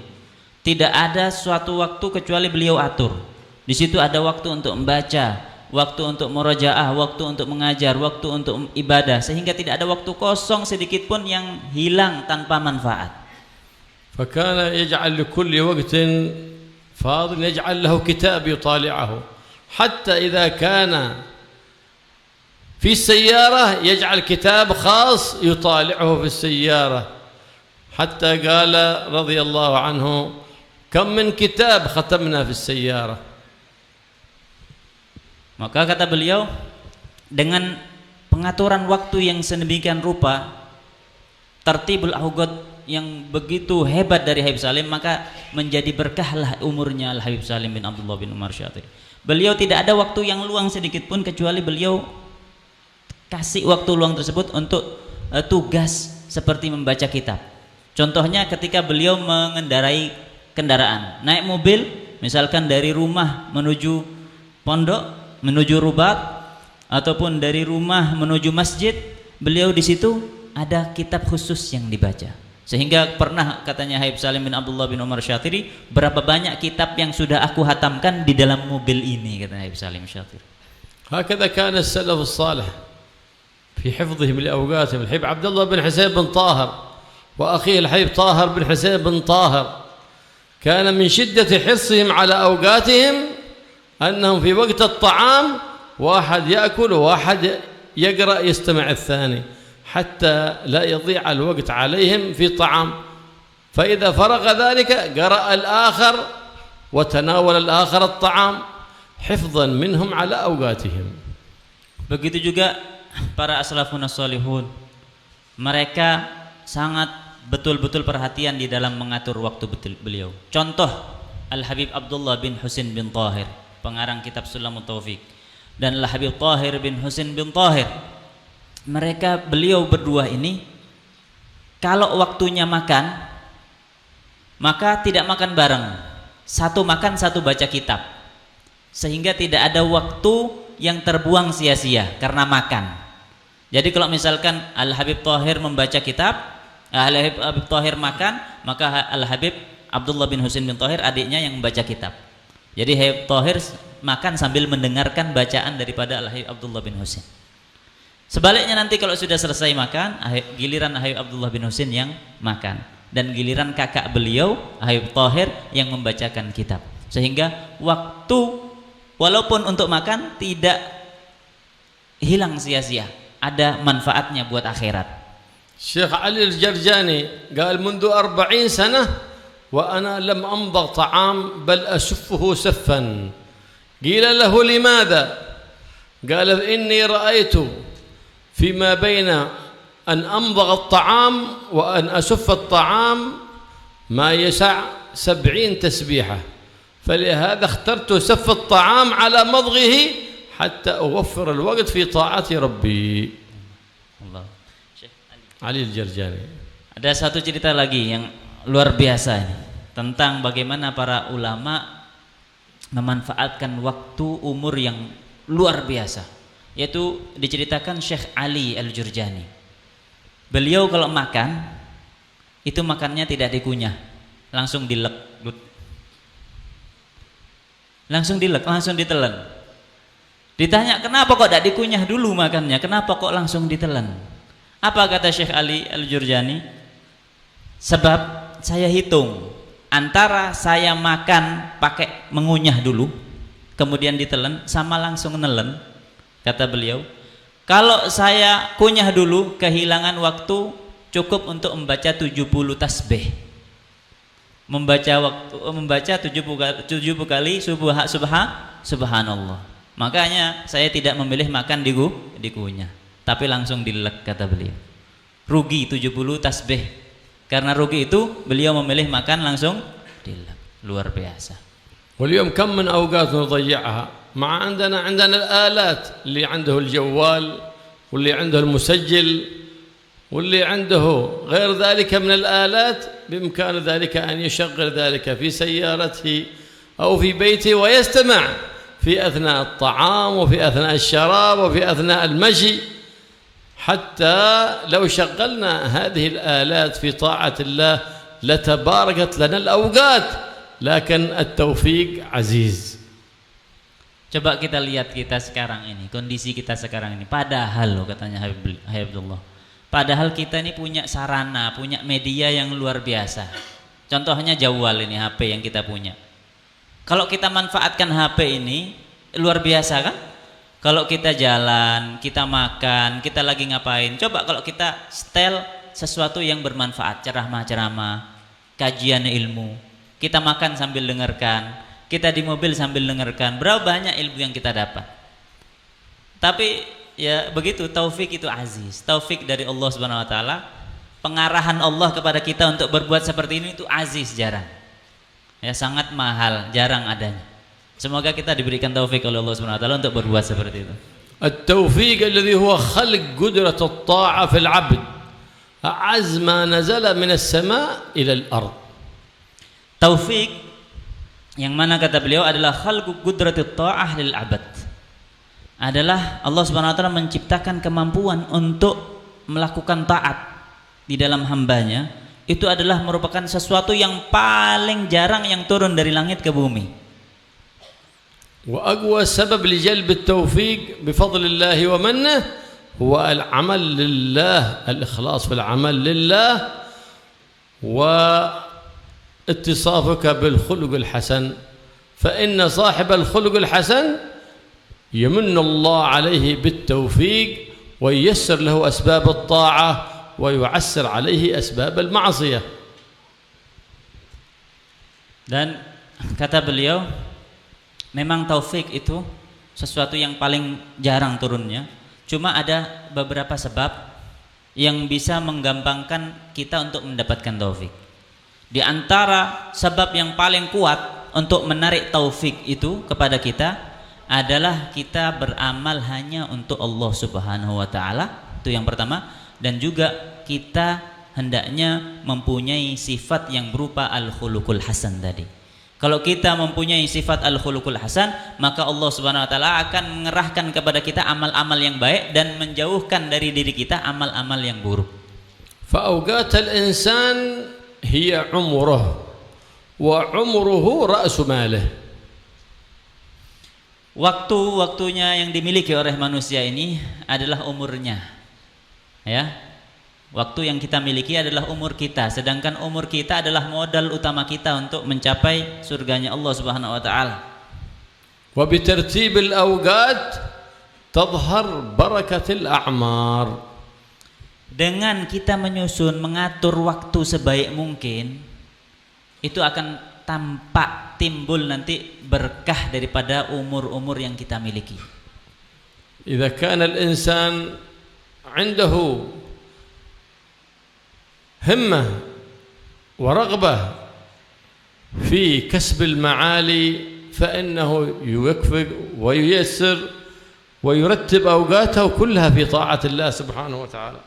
Tidak ada suatu waktu kecuali beliau atur. Di situ ada waktu untuk membaca, waktu untuk murajaah, waktu untuk mengajar, waktu untuk ibadah, sehingga tidak ada waktu kosong sedikit pun yang hilang tanpa manfaat. فكان يجعل لكل وقت فاضل يجعل له كتاب يطالعه، حتى إذا كان في السيارة يجعل كتاب خاص يطالعه في السيارة، حتى قال رضي الله عنه: كم من كتاب ختمنا في السيارة. Maka kata beliau, dengan pengaturan waktu yang sedemikian rupa, tertibul awqat yang begitu hebat dari Habib Salim, maka menjadi berkahlah umurnya Al Habib Salim bin Abdullah bin Umar Syatiri. Beliau tidak ada waktu yang luang sedikit pun, kecuali beliau kasih waktu luang tersebut untuk tugas seperti membaca kitab. Contohnya ketika beliau mengendarai kendaraan, naik mobil, misalkan dari rumah menuju pondok, menuju Rubat, ataupun dari rumah menuju masjid, beliau di situ ada kitab khusus yang dibaca. Sehingga pernah katanya Habib Salim bin Abdullah bin Umar Syatiri, berapa banyak kitab yang sudah aku hatamkan di dalam mobil ini, kata Habib Salim Syatiri. هكذا كان السلف الصالح في حفظهم لأوقاتهم. الحبيب عبد الله بن حسين بن طاهر وأخيه الحبيب طاهر بن حسين بن طاهر كان من شدة حرصهم على أوقاتهم أنهم في وقت الطعام واحد يأكل وواحد يقرأ يستمع الثاني، حتى لا يضيع الوقت عليهم في طعام، فإذا فرغ ذلك قرأ الآخر وتناول الآخر الطعام حفظا منهم على أوقاتهم. Begitu juga para aslafun as-salihun, mereka sangat betul-betul perhatian di dalam mengatur waktu beliau. Contoh Al-Habib Abdullah bin Husin bin Tahir, pengarang kitab Sulamut Taufik, dan Al-Habib Tahir bin Husin bin Tahir. Mereka, beliau berdua ini, kalau waktunya makan, maka tidak makan bareng, satu makan satu baca kitab, sehingga tidak ada waktu yang terbuang sia-sia karena makan. Jadi kalau misalkan Al-Habib Tahir membaca kitab, Al-Habib Tahir makan, maka Al-Habib Abdullah bin Husin bin Tahir, adiknya, yang membaca kitab. Jadi Habib Tahir makan sambil mendengarkan bacaan daripada Al-Habib Abdullah bin Husin. Sebaliknya nanti kalau sudah selesai makan, giliran Habib Abdullah bin Husin yang makan, dan giliran kakak beliau Habib Tahir yang membacakan kitab. Sehingga waktu walaupun untuk makan tidak hilang sia-sia, ada manfaatnya buat akhirat. الشيخ علي الجرجاني قال: منذ 40 سنة وأنا لم أمضغ طعام بل أسفه سفا. قيل له: لماذا؟ قال: إني رأيت فيما بين أن أمضغ الطعام وأن أسف الطعام ما يسع 70 تسبيحة، فلهذا اخترت سف الطعام على مضغه حتى أوفر الوقت في طاعة ربي. Allah. Ali Al-Jarjani. Ada satu cerita lagi yang luar biasa ini, tentang bagaimana para ulama memanfaatkan waktu umur yang luar biasa, yaitu diceritakan Syekh Ali Al-Jurjani. Beliau kalau makan, itu makannya tidak dikunyah, langsung dilek, langsung ditelan. Ditanya, kenapa kok tidak dikunyah dulu makannya, kenapa kok langsung ditelan? Apa kata Syekh Ali Al-Jurjani? Sebab saya hitung antara saya makan pakai mengunyah dulu kemudian ditelan sama langsung nelen, kata beliau. Kalau saya kunyah dulu, kehilangan waktu cukup untuk membaca 70 tasbih. Membaca 70 kali subhanallah. Makanya saya tidak memilih makan dikunyah, tapi langsung dilek, kata beliau. Rugi 70 tasbih. Karena rugi itu beliau memilih makan langsung dilek. Luar biasa. واليوم كم من أوقات نضيعها مع عندنا الآلات اللي عنده الجوال واللي عنده المسجل واللي عنده غير ذلك من الآلات، بإمكان ذلك أن يشغل ذلك في سيارته أو في بيته ويستمع في أثناء الطعام وفي أثناء الشراب وفي أثناء المشي. حتى لو شغلنا هذه الآلات في طاعة الله لتباركت لنا الأوقات، لكن التوفيق عزيز. Coba kita lihat kita sekarang ini, kondisi kita sekarang ini. Padahal katanya Habibullah, padahal kita ini punya sarana, punya media yang luar biasa. Contohnya Jawal ini, HP yang kita punya. Kalau kita manfaatkan HP ini, luar biasa kan? Kalau kita jalan, kita makan, kita lagi ngapain? Coba kalau kita setel sesuatu yang bermanfaat, ceramah-ceramah, kajian ilmu. Kita makan sambil dengarkan, kita di mobil sambil dengarkan. Berapa banyak ilmu yang kita dapat? Tapi ya begitu, taufik itu aziz. Taufik dari Allah Subhanahu wa taala, pengarahan Allah kepada kita untuk berbuat seperti ini itu aziz, jarang. Ya, sangat mahal, jarang adanya. Semoga kita diberikan taufik oleh Allah Subhanahu wa taala untuk berbuat seperti itu. التوفيق الذي هو خلق قدرة الطاعة في العبد أعز ما نزل من السماء إلى الأرض. Taufik yang mana kata beliau adalah khalqu qudratit ta'ah lil abad. Adalah Allah Subhanahu wa taala menciptakan kemampuan untuk melakukan taat di dalam hambanya. Itu adalah merupakan sesuatu yang paling jarang yang turun dari langit ke bumi. وأقوى سبب لجلب التوفيق بفضل الله ومنه هو العمل لله، الإخلاص في العمل لله، واتصافك بالخلق الحسن، فإن صاحب الخلق الحسن يمن الله عليه بالتوفيق وييسر له أسباب الطاعة ويعسر عليه أسباب المعصية. Dan kata beliau, memang taufik itu sesuatu yang paling jarang turunnya. Cuma ada beberapa sebab yang bisa menggampangkan kita untuk mendapatkan taufik. Di antara sebab yang paling kuat untuk menarik taufik itu kepada kita adalah kita beramal hanya untuk Allah Subhanahu wa taala. Itu yang pertama. Dan juga kita hendaknya mempunyai sifat yang berupa al-khuluqul hasan tadi. Kalau kita mempunyai sifat al-khuluqul hasan, maka Allah Subhanahu wa taala akan mengerahkan kepada kita amal-amal yang baik dan menjauhkan dari diri kita amal-amal yang buruk. فأوقات الإنسان هي عمره وعمره رأس ماله. Waktu-waktunya yang dimiliki oleh manusia ini adalah umurnya. Ya. Waktu yang kita miliki adalah umur kita, sedangkan umur kita adalah modal utama kita untuk mencapai surganya Allah Subhanahu wa taala. وبترتيب الأوقات تظهر بركة الأعمار. Dengan kita menyusun, mengatur waktu sebaik mungkin, itu akan tampak timbul nanti berkah daripada umur-umur yang kita miliki. إذا كان الإنسان عنده همة ورغبة في كسب المعالي فإنه يوفق وييسر ويرتب أوقاته كلها في طاعة الله سبحانه وتعالى.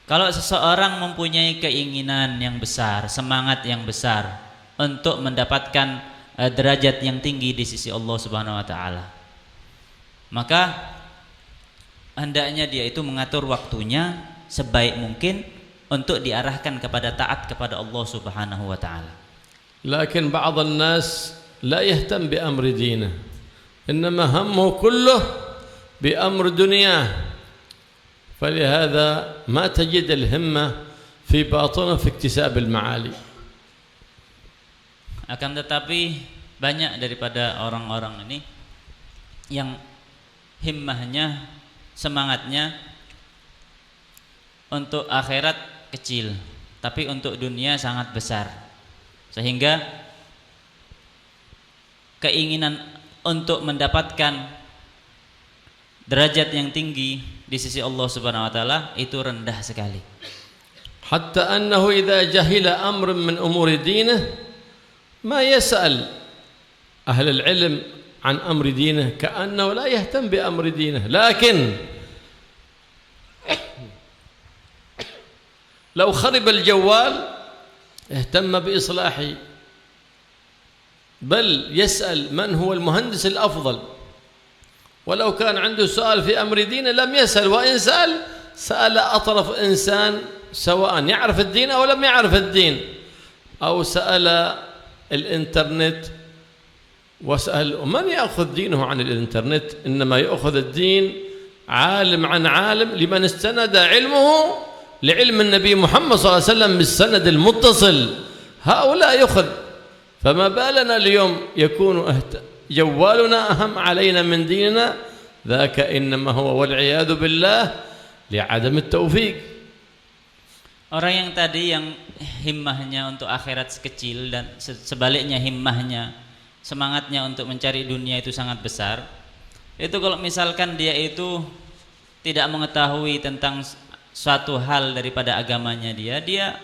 Kalau seseorang mempunyai keinginan yang besar, semangat yang besar untuk mendapatkan derajat yang tinggi di sisi Allah Subhanahu wa taala, maka hendaknya dia itu mengatur waktunya sebaik mungkin untuk diarahkan kepada taat kepada Allah Subhanahu wa taala. لكن بعض الناس لا يهتم بأمر دينه، إنما همه كله بأمر دنياه، فلهذا ما تجد الهمة في باطنه في اكتساب المعالي. Akan tetapi banyak daripada orang-orang ini yang himmahnya, semangatnya untuk akhirat kecil, tapi untuk dunia sangat besar, sehingga keinginan untuk mendapatkan derajat yang tinggi di sisi Allah Subhanahu wa taala itu rendah sekali. Hatta annahu idza jahila amran min umuri dinih ma yas'al ahl al-ilm an amri dinih ka'annahu la yahtam bi amri dinih, lakin لو خرب الجوال اهتم بإصلاحه، بل يسأل من هو المهندس الأفضل، ولو كان عنده سؤال في أمر دينه لم يسأل، وإن سأل أطرف إنسان سواء يعرف الدين أو لم يعرف الدين، أو سأل الإنترنت وسأل. من يأخذ دينه عن الإنترنت؟ إنما يأخذ الدين عالم عن عالم لمن استند علمه لعلم النبي محمد صلى الله عليه وسلم بالسند المتصل، هؤلاء يأخذ. فما بالنا اليوم يكون جوالنا أهم علينا من ديننا، ذاك إنما هو والعياذ بالله لعدم التوفيق. Orang yang tadi yang himmahnya untuk akhirat kecil dan sebaliknya himmahnya, semangatnya untuk mencari dunia itu sangat besar. Itu kalau misalkan dia itu tidak mengetahui tentang suatu hal daripada agamanya dia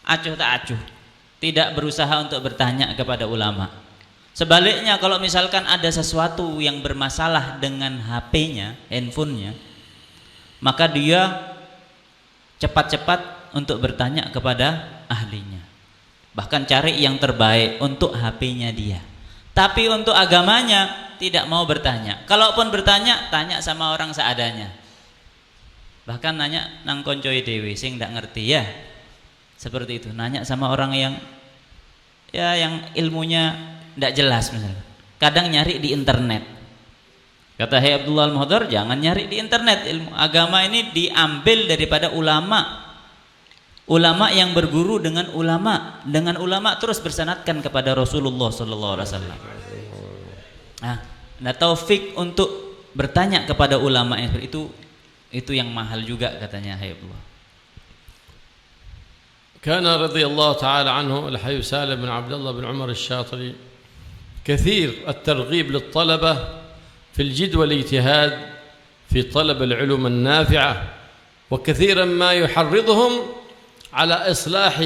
acuh tak acuh, tidak berusaha untuk bertanya kepada ulama. Sebaliknya kalau misalkan ada sesuatu yang bermasalah dengan HP-nya, handphonenya, maka dia cepat-cepat untuk bertanya kepada ahlinya, bahkan cari yang terbaik untuk HP-nya dia. Tapi untuk agamanya tidak mau bertanya. Kalaupun bertanya, tanya sama orang seadanya. Bahkan nanya nang koncoi dewi sing ndak ngerti ya. Seperti itu, nanya sama orang yang ilmunya ndak jelas misalnya. Kadang nyari di internet. Kata Syekh Abdullah Al-Muhdhar, jangan nyari di internet. Ilmu agama ini diambil daripada ulama. Ulama yang berguru dengan ulama terus bersanadkan kepada Rasulullah sallallahu alaihi wasallam. Nah, taufik untuk bertanya kepada ulama yang seperti itu yang mahal juga katanya Habibullah. كان رضي الله تعالى عنه الحي سالم بن عبد الله بن عمر الشاطري كثير الترغيب للطلبة في الجد والاجتهاد في طلب العلوم النافعة، وكثيرا ما يحرضهم على إصلاح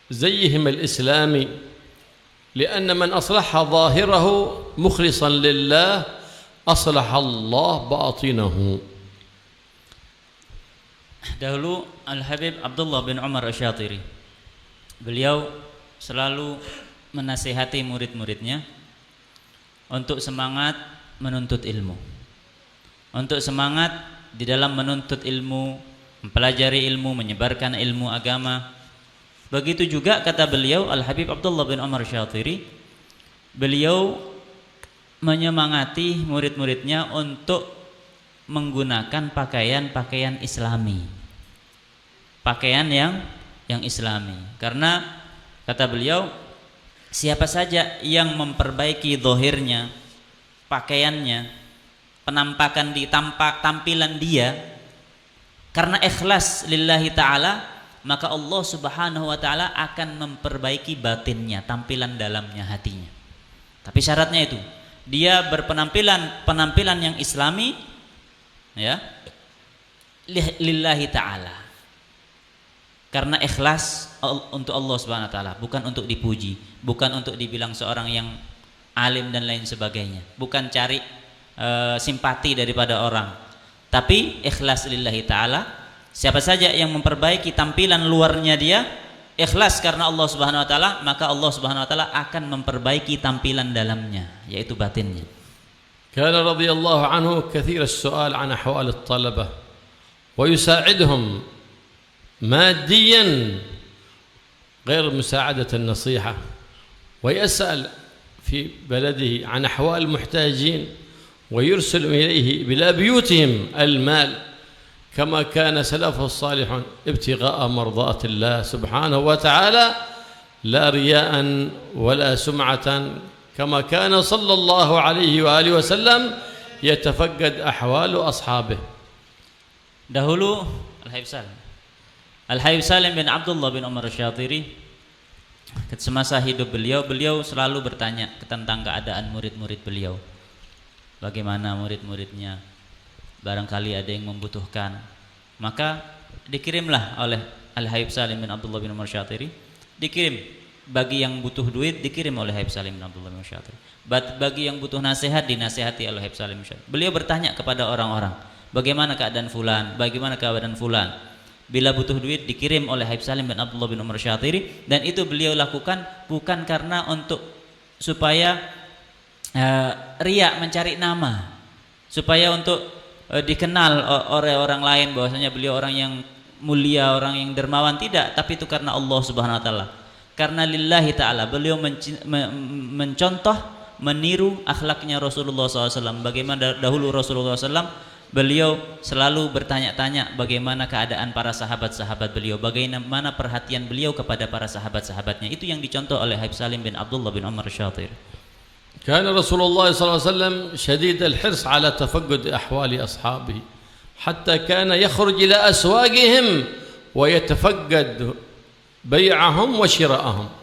زيهم الإسلامي، لأن من أصلح ظاهره مخلصا لله أصلح الله باطنه. Dahulu Al-Habib Abdullah bin Umar Asy-Syatiri, beliau selalu menasihati murid-muridnya untuk semangat menuntut ilmu, untuk semangat di dalam menuntut ilmu, mempelajari ilmu, menyebarkan ilmu agama. Begitu juga kata beliau Al-Habib Abdullah bin Umar Asy-Syatiri, beliau menyemangati murid-muridnya untuk menggunakan pakaian Islami, pakaian yang Islami. Karena kata beliau, siapa saja yang memperbaiki zahirnya, pakaiannya, penampakan tampilan dia karena ikhlas lillahi ta'ala, maka Allah subhanahu wa ta'ala akan memperbaiki batinnya, tampilan dalamnya, hatinya. Tapi syaratnya itu, dia berpenampilan yang Islami, ya, lillahi ta'ala, karena ikhlas untuk Allah subhanahu wa ta'ala, bukan untuk dipuji, bukan untuk dibilang seorang yang alim dan lain sebagainya, bukan cari simpati daripada orang, tapi ikhlas lillahi ta'ala. Siapa saja yang memperbaiki tampilan luarnya dia ikhlas karena Allah subhanahu wa ta'ala, maka Allah subhanahu wa ta'ala akan memperbaiki tampilan dalamnya, yaitu batinnya. كان رضي الله عنه كثير السؤال عن أحوال الطلبة ويساعدهم ماديا غير مساعدة النصيحة، ويسأل في بلده عن أحوال المحتاجين ويرسل إليه بلا بيوتهم المال، كما كان سلفه الصالحون ابتغاء مرضات الله سبحانه وتعالى لا رياء ولا سمعة، كما كان صلى الله عليه وآله وسلم يتفقد أحوال أصحابه. Dahulu Al-Habib Salim bin Abdullah bin Umar Asy-Syatiri, semasa hidup beliau selalu bertanya tentang keadaan murid-murid beliau. Bagaimana murid-muridnya, barangkali ada yang membutuhkan. Maka dikirimlah oleh Al-Habib Salim bin Abdullah bin Umar Asy-Syatiri, dikirim. Bagi yang butuh duit dikirim oleh Habib Salim bin Abdullah bin Asy-Syatiri. Bagi yang butuh nasihat dinasihati oleh Habib Salim bin Asy-Syatiri. Beliau bertanya kepada orang-orang, bagaimana keadaan fulan, bagaimana keadaan fulan. Bila butuh duit dikirim oleh Habib Salim bin Abdullah bin Umar Asy-Syatiri, dan itu beliau lakukan bukan karena untuk supaya riya, mencari nama, supaya untuk dikenal oleh orang lain bahwasanya beliau orang yang mulia, orang yang dermawan, tidak, tapi itu karena Allah Subhanahu wa taala. Karena lillahi ta'ala beliau mencontoh, meniru akhlaknya Rasulullah SAW. Bagaimana dahulu Rasulullah SAW, beliau selalu bertanya-tanya bagaimana keadaan para sahabat-sahabat beliau, bagaimana perhatian beliau kepada para sahabat-sahabatnya. Itu yang dicontoh oleh Habib Salim bin Abdullah bin Umar Asy-Syatiri. كان رسول الله صلى الله عليه وسلم شديد الحرص على تفقد أحوال أصحابه حتى كان يخرج إلى أسواقهم ويتفقد بيعهم وشراءهم.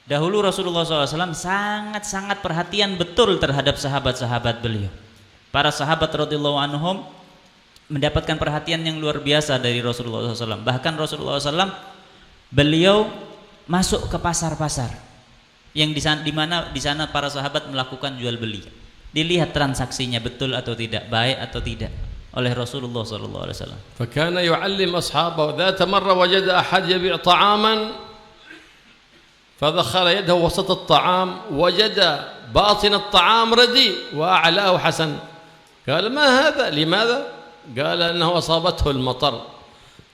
Dahulu Rasulullah SAW sangat-sangat perhatian betul terhadap sahabat-sahabat beliau. Para sahabat radhiyallahu anhum mendapatkan perhatian yang luar biasa dari Rasulullah SAW. Bahkan Rasulullah SAW beliau masuk ke pasar-pasar yang di sana para sahabat melakukan jual beli. Dilihat transaksinya betul atau tidak, baik atau tidak oleh Rasulullah SAW. فكان يعلم أصحابه ذات مرة وجد أحد يبيع طعاما فدخل يده وسط الطعام وجد باطن الطعام رديء وأعلاه حسن. قال ما هذا؟ لماذا؟ قال أنه أصابته المطر.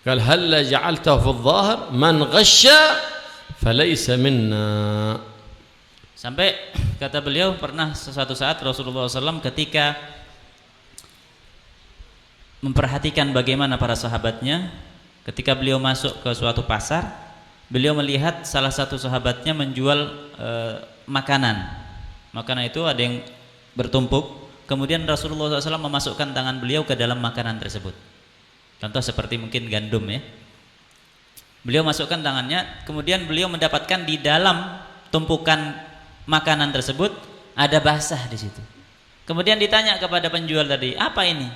قال هل جعلته في الظاهر؟ من غش فليس منا. Sampai kata beliau pernah suatu saat Rasulullah SAW ketika memperhatikan bagaimana para sahabatnya, ketika beliau masuk ke suatu pasar, beliau melihat salah satu sahabatnya menjual makanan. Makanan itu ada yang bertumpuk. Kemudian Rasulullah SAW memasukkan tangan beliau ke dalam makanan tersebut. Contoh seperti mungkin gandum ya. Beliau masukkan tangannya, kemudian beliau mendapatkan di dalam tumpukan makanan tersebut ada basah di situ. Kemudian ditanya kepada penjual tadi, apa ini?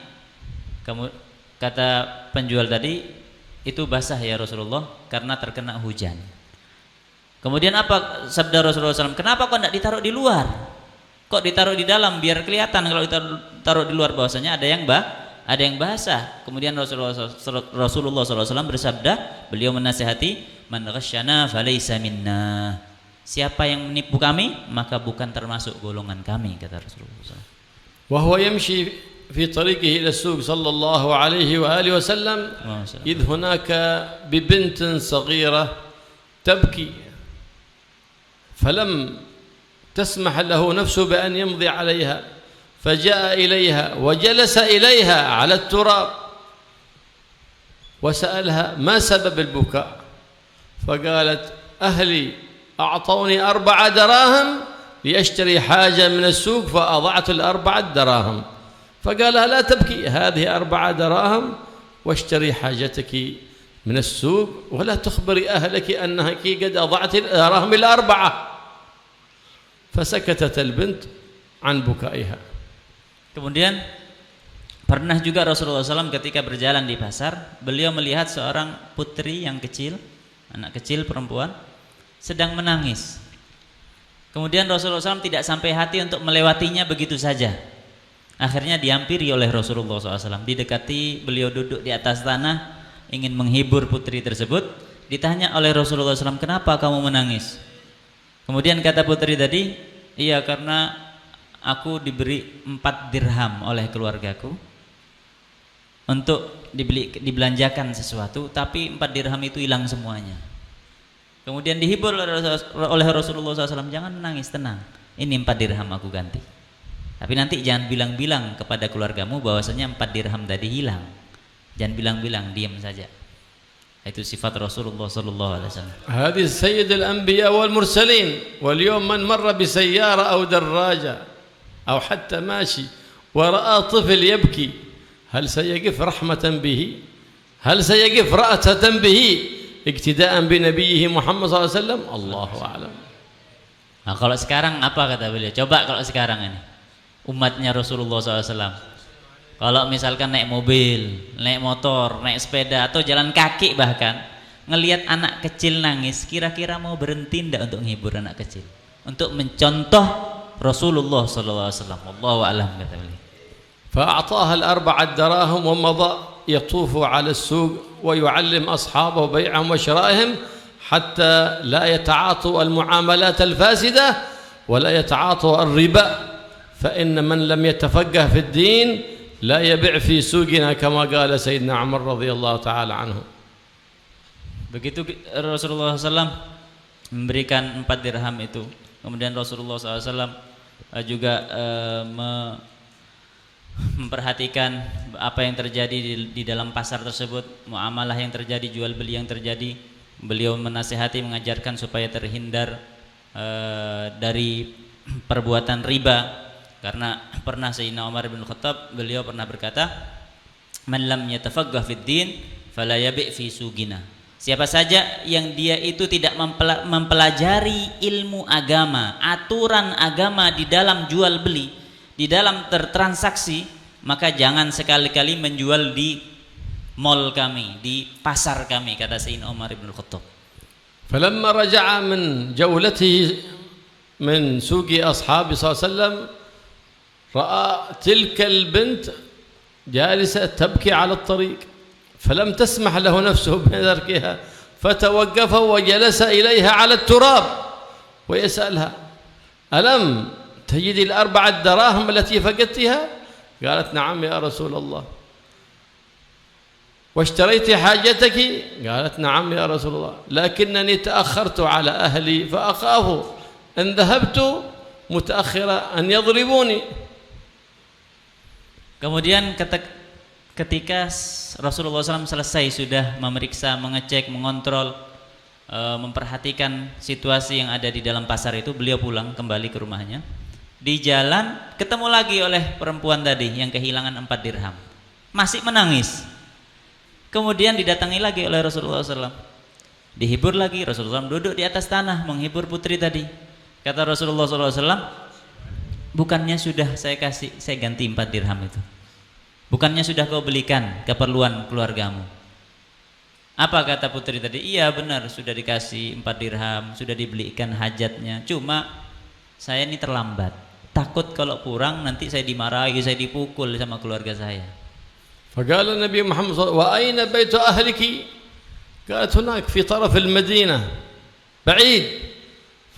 Kata penjual tadi, itu basah ya Rasulullah karena terkena hujan. Kemudian apa sabda Rasulullah SAW? Kenapa kok tidak ditaruh di luar? Kok ditaruh di dalam biar kelihatan kalau ditaruh di luar bahwasanya ada yang basah. Kemudian Rasulullah SAW bersabda, beliau menasihati, man ghasyana falaysa minna. Siapa yang menipu kami maka bukan termasuk golongan kami, kata Rasulullah SAW. وهو يمشي في طريقه إلى السوق صلى الله عليه وآله وسلم إذ هناك ببنت صغيرة تبكي فلم تسمح له نفسه بأن يمضي عليها فجاء إليها وجلس إليها على التراب وسألها ما سبب البكاء فقالت أهلي أعطوني 4 دراهم لأشتري حاجة من السوق فأضعت 4 دراهم فقال لا تبكي هذه 4 دراهم واشتري حاجتك من السوق ولا تخبري أهلك أنك قد أضعت الدراهم 4 فسكتت البنت عن بكائها. Kemudian pernah juga Rasulullah SAW ketika berjalan di pasar, beliau melihat seorang putri yang kecil, anak kecil perempuan sedang menangis. Kemudian Rasulullah SAW tidak sampai hati untuk melewatinya begitu saja. Akhirnya dihampiri oleh Rasulullah SAW, didekati, beliau duduk di atas tanah ingin menghibur putri tersebut. Ditanya oleh Rasulullah SAW, kenapa kamu menangis? Kemudian kata putri tadi, iya karena aku diberi 4 dirham oleh keluargaku untuk dibelanjakan sesuatu, tapi 4 dirham itu hilang semuanya. Kemudian dihibur oleh Rasulullah SAW, jangan menangis, tenang, ini 4 dirham aku ganti. Tapi nanti jangan bilang-bilang kepada keluargamu bahwasanya 4 dirham tadi hilang. Jangan bilang-bilang, diam saja. Itu sifat Rasulullah SAW. هذه سيد الأنبياء والمرسلين واليوم من مر بسيارة أو دراجة أو حتى ماشي ورأى طفل يبكي هل سيقف رحمة به؟ هل سيقف رأفة به اقتداء بنبيه محمد صلى الله عليه وسلم؟ الله أعلم. Nah, kalau sekarang apa kata beliau? Coba kalau sekarang ini umatnya Rasulullah SAW, kalau misalkan naik mobil, naik motor, naik sepeda atau jalan kaki bahkan, ngelihat anak kecil nangis, kira-kira mau berhenti ndak untuk menghibur anak kecil, untuk mencontoh Rasulullah SAW? Wallahu a'lam, kata beliau. فأعطاها 4 دراهم ومضى يطوف على السوق ويعلم أصحابه بيعهم وشرائهم حتى لا يتعاطوا المعاملات الفاسدة ولا يتعاطوا الربا فإن من لم يتفقه في الدين لا يبيع في سوقنا كما قال سيدنا عمر رضي الله تعالى عنه. Begitu Rasulullah SAW memberikan 4 dirham itu, kemudian Rasulullah SAW juga memperhatikan apa yang terjadi di dalam pasar tersebut, muamalah yang terjadi, jual beli yang terjadi. Beliau menasihati, mengajarkan supaya terhindar dari perbuatan riba. Karena pernah Sayyidina Umar bin Khattab, beliau pernah berkata, "Man lam yatafaqqah fid din fala yabi' fi sugina." Siapa saja yang dia itu tidak mempelajari ilmu agama, aturan agama di dalam jual beli, di dalam tertransaksi, maka jangan sekali-kali menjual di mall kami, di pasar kami, kata Sayyidina Umar bin Khattab. فلما رجع من جولته من سوق أصحابه صلى الله عليه وسلم رأى تلك البنت جالسة تبكي على الطريق فلم تسمح له نفسه بتركها فتوقف وجلس إليها على التراب ويسألها ألم تجد ال4 دراهم التي فقدتها؟ قالت نعم يا رسول الله. واشتريت حاجتك؟ قالت نعم يا رسول الله، لكنني تأخرت على أهلي فأخاف إن ذهبت متأخرة أن يضربوني. Kemudian ketika Rasulullah SAW selesai sudah memeriksa, mengecek, mengontrol, memperhatikan situasi yang ada di dalam pasar itu, beliau pulang kembali ke rumahnya. Di jalan ketemu lagi oleh perempuan tadi yang kehilangan 4 dirham, masih menangis. Kemudian didatangi lagi oleh Rasulullah SAW, dihibur lagi. Rasulullah SAW duduk di atas tanah menghibur putri tadi. Kata Rasulullah SAW, bukannya sudah saya ganti 4 dirham itu, bukannya sudah kau belikan keperluan keluargamu? Apa kata putri tadi? Iya benar, sudah dikasih 4 dirham, sudah dibelikan hajatnya, cuma saya ini terlambat, takut kalau kurang nanti saya dimarahi, saya dipukul sama keluarga saya. فقال النبي محمد صلى الله عليه وسلم وأين بيت أهلك؟ قالت هناك في طرف المدينة بعيد.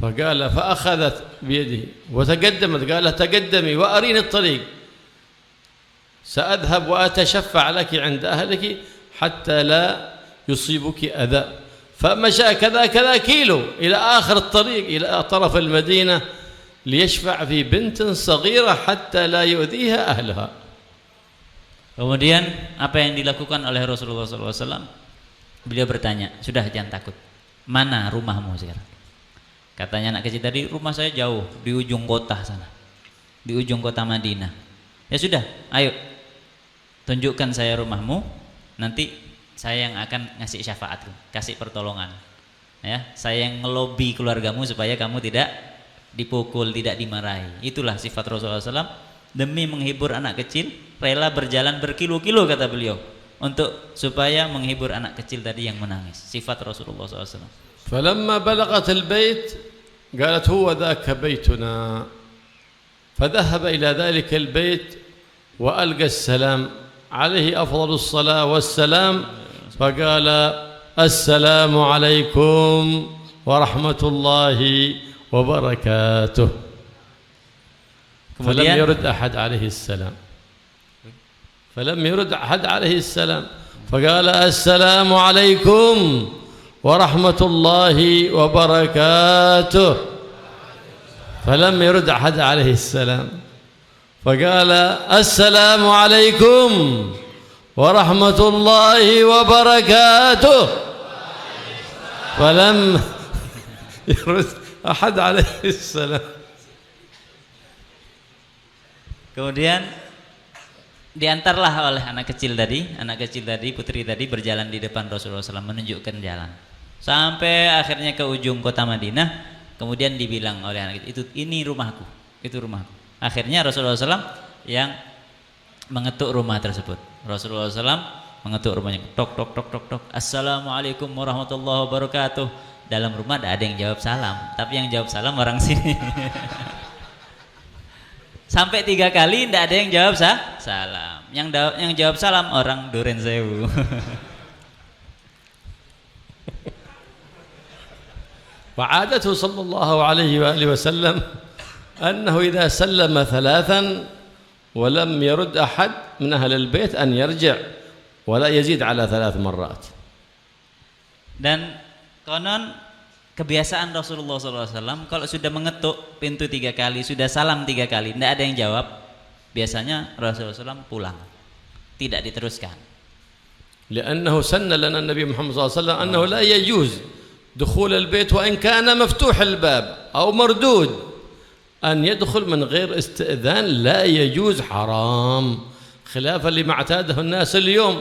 فقال فأخذت بيده وتقدمت، قال تقدمي وأريني الطريق سأذهب وأتشفع لك عند أهلك حتى لا يصيبك أذى. فمشى كذا كيلو إلى آخر الطريق إلى طرف المدينة ليشفع في بنت صغيرة حتى لا يؤذيها أهلها. Kemudian apa yang dilakukan oleh Rasulullah SAW? Beliau bertanya, sudah jangan takut, mana rumahmu sekarang? Katanya anak kecil tadi, rumah saya jauh di ujung kota sana, di ujung kota Madinah. Ya sudah, ayo tunjukkan saya rumahmu, nanti saya yang akan ngasih syafaat, kasih pertolongan. Ya, saya yang ngelobi keluargamu supaya kamu tidak dipukul, tidak dimarahi. Itulah sifat Rasulullah SAW. Demi menghibur anak kecil, rela berjalan berkilo-kilo, kata beliau, untuk supaya menghibur anak kecil tadi yang menangis. Sifat Rasulullah SAW. فلما بلغت البيت قالت هو ذاك بيتنا، فذهب إلى ذلك البيت وألقى السلام عليه أفضل الصلاة والسلام، فقال السلام عليكم ورحمة الله وبركاته. فلم يرد أحد عليه السلام، فلم يرد أحد عليه السلام، فقال السلام عليكم ورحمة الله وبركاته. فلم يرد أحد عليه السلام، فقال السلام عليكم ورحمة الله وبركاته. فلم يرد أحد عليه السلام. Kemudian diantarlah oleh anak kecil tadi, putri tadi berjalan di depan Rasulullah SAW menunjukkan jalan sampai akhirnya ke ujung kota Madinah. Kemudian dibilang oleh anak itu, ini rumahku, itu rumahku. Akhirnya Rasulullah SAW yang mengetuk rumah tersebut. Rasulullah SAW mengetuk rumahnya, tok tok tok tok tok, assalamualaikum warahmatullahi wabarakatuh. Dalam rumah tidak ada yang jawab salam, tapi yang jawab salam orang sini. Sampai 3 kali tidak ada yang jawab salam. Yang jawab salam orang Duren Sewu. وعادته صلى الله عليه وآله وسلم أنه إذا سلم 3 ولم يرد أحد من أهل البيت أن يرجع ولا يزيد على 3 مرات. Dan konon kebiasaan Rasulullah SAW kalau sudah mengetuk pintu 3 kali, sudah salam 3 kali, tidak ada yang jawab, biasanya Rasulullah SAW pulang, tidak diteruskan. لأنه سن لنا النبي محمد صلى الله عليه وسلم أنه لا يجوز دخول البيت وإن كان مفتوح الباب أو مردود أن يدخل من غير استئذان لا يجوز، حرام، خلافا لما اعتاده الناس اليوم،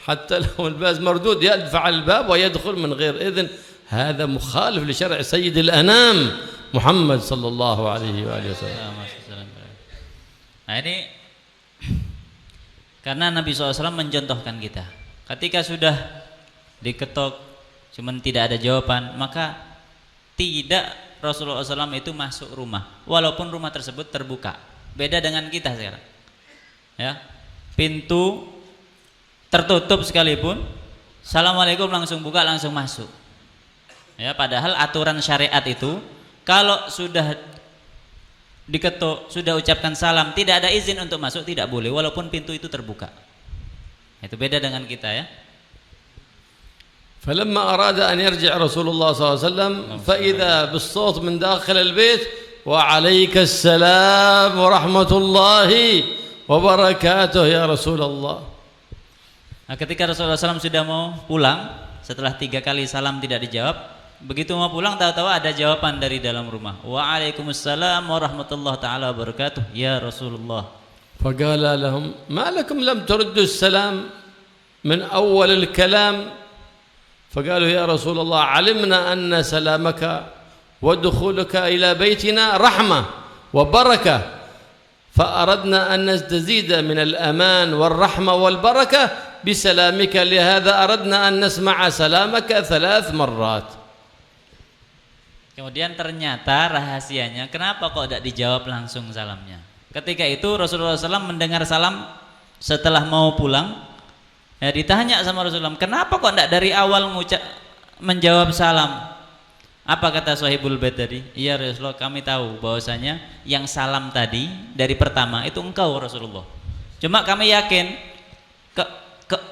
حتى لو الباز مردود يدفع الباب ويدخل من غير إذن، هذا مخالف لشرع سيد الأنام محمد صلى الله عليه وآله وسلم. Nah ini karena Nabi SAW mencontohkan kita, ketika sudah diketok cuman tidak ada jawaban, maka tidak Rasulullah SAW itu masuk rumah walaupun rumah tersebut terbuka. Beda dengan kita sekarang ya, pintu tertutup sekalipun Assalamualaikum langsung buka langsung masuk ya, padahal aturan syariat itu kalau sudah diketuk, sudah ucapkan salam, tidak ada izin untuk masuk, tidak boleh walaupun pintu itu terbuka. Itu beda dengan kita ya. فلما أراد أن يرجع رسول الله صلى الله عليه وسلم فإذا بالصوت من داخل البيت وعليك السلام ورحمة الله وبركاته يا رسول الله. Nah, ketika Rasulullah SAW sudah mau pulang, setelah 3 kali salam tidak dijawab, begitu mau pulang tahu-tahu ada jawaban dari dalam rumah. Waalaikumsalam warahmatullahi taala wabarakatuh ya Rasulullah. فقال لهم ما لكم لم تردوا السلام من أول الكلام؟ فقالوا يا رسول الله علمنا أن سلامك ودخولك إلى بيتنا رحمة وبركة، فأردنا أن نزيد من الأمان والرحمة والبركة بسلامك، لهذا أردنا أن نسمع سلامك 3 مرات. Kemudian ternyata rahasianya kenapa kok tidak dijawab langsung salamnya. Ketika itu Rasulullah SAW mendengar salam setelah mau pulang. Ya, ditanya sama Rasulullah, kenapa kok tidak dari awal menjawab salam? Apa kata Sahibul Bait tadi? Iya Rasulullah, kami tahu bahwasanya yang salam tadi dari pertama itu engkau Rasulullah. Cuma kami yakin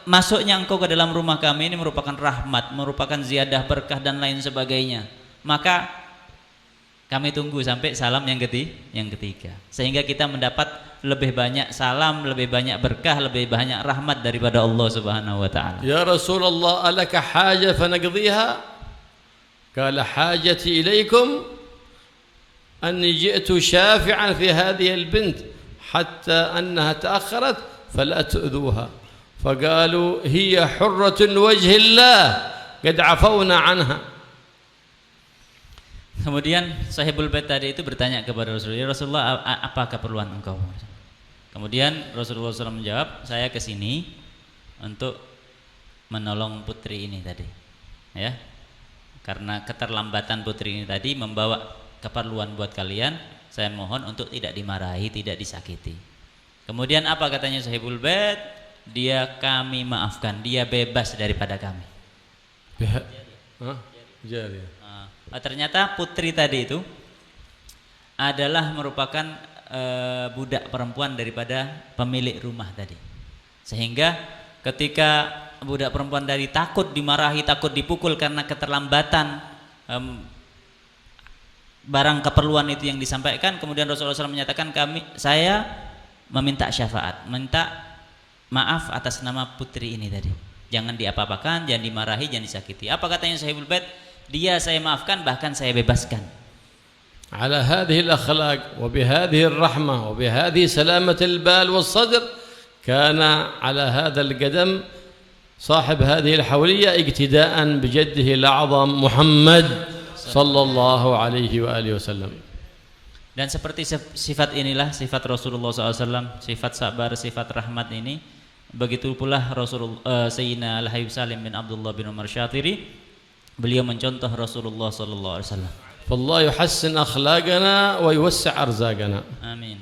masuknya engkau ke dalam rumah kami ini merupakan rahmat, merupakan ziyadah berkah dan lain sebagainya. Maka kami tunggu sampai salam yang ketiga, sehingga kita mendapat lebih banyak salam, lebih banyak berkah, lebih banyak rahmat daripada Allah Subhanahu wa taala. Ya Rasulullah, alaka haja fanaqdiha? Qala hajati ilaikum anni ji'tu shafi'an fi hadhihi al-bint hatta annaha ta'akhkharat fala tu'dhuha. Faqalu hiya hurratun wajhi Allah qad 'afawna 'anha. Kemudian Sahibul Bait tadi itu bertanya kepada Rasulullah, ya Rasulullah, apa keperluan engkau? Kemudian Rasulullah SAW menjawab, saya kesini untuk menolong putri ini tadi, ya, karena keterlambatan putri ini tadi membawa keperluan buat kalian, saya mohon untuk tidak dimarahi, tidak disakiti. Kemudian apa katanya Sahibul Bait? Dia kami maafkan, dia bebas daripada kami. Ternyata putri tadi itu adalah merupakan budak perempuan daripada pemilik rumah tadi, sehingga ketika budak perempuan tadi takut dimarahi, takut dipukul karena keterlambatan barang keperluan itu yang disampaikan, kemudian Rasulullah SAW menyatakan saya meminta syafaat, minta maaf atas nama putri ini tadi, jangan diapa-apakan, jangan dimarahi, jangan disakiti. Apa katanya Sahibul Bait? Dia saya maafkan, bahkan saya bebaskan. على هذه الأخلاق وبهذه الرحمة وبهذه سلامة البال والصدر كان على هذا القدم صاحب هذه الحولية اقتداء بجده الأعظم محمد صلى الله عليه وآله وسلم. Dan seperti sifat inilah sifat Rasulullah SAW, sifat sabar, sifat rahmat ini. Begitu pula Rasulullah Sayyidina Al-Habib Salim bin Abdullah bin Umar Syatiri, beliau mencontoh Rasulullah SAW. فالله يحسن أخلاقنا ويوسع أرزاقنا. Amin.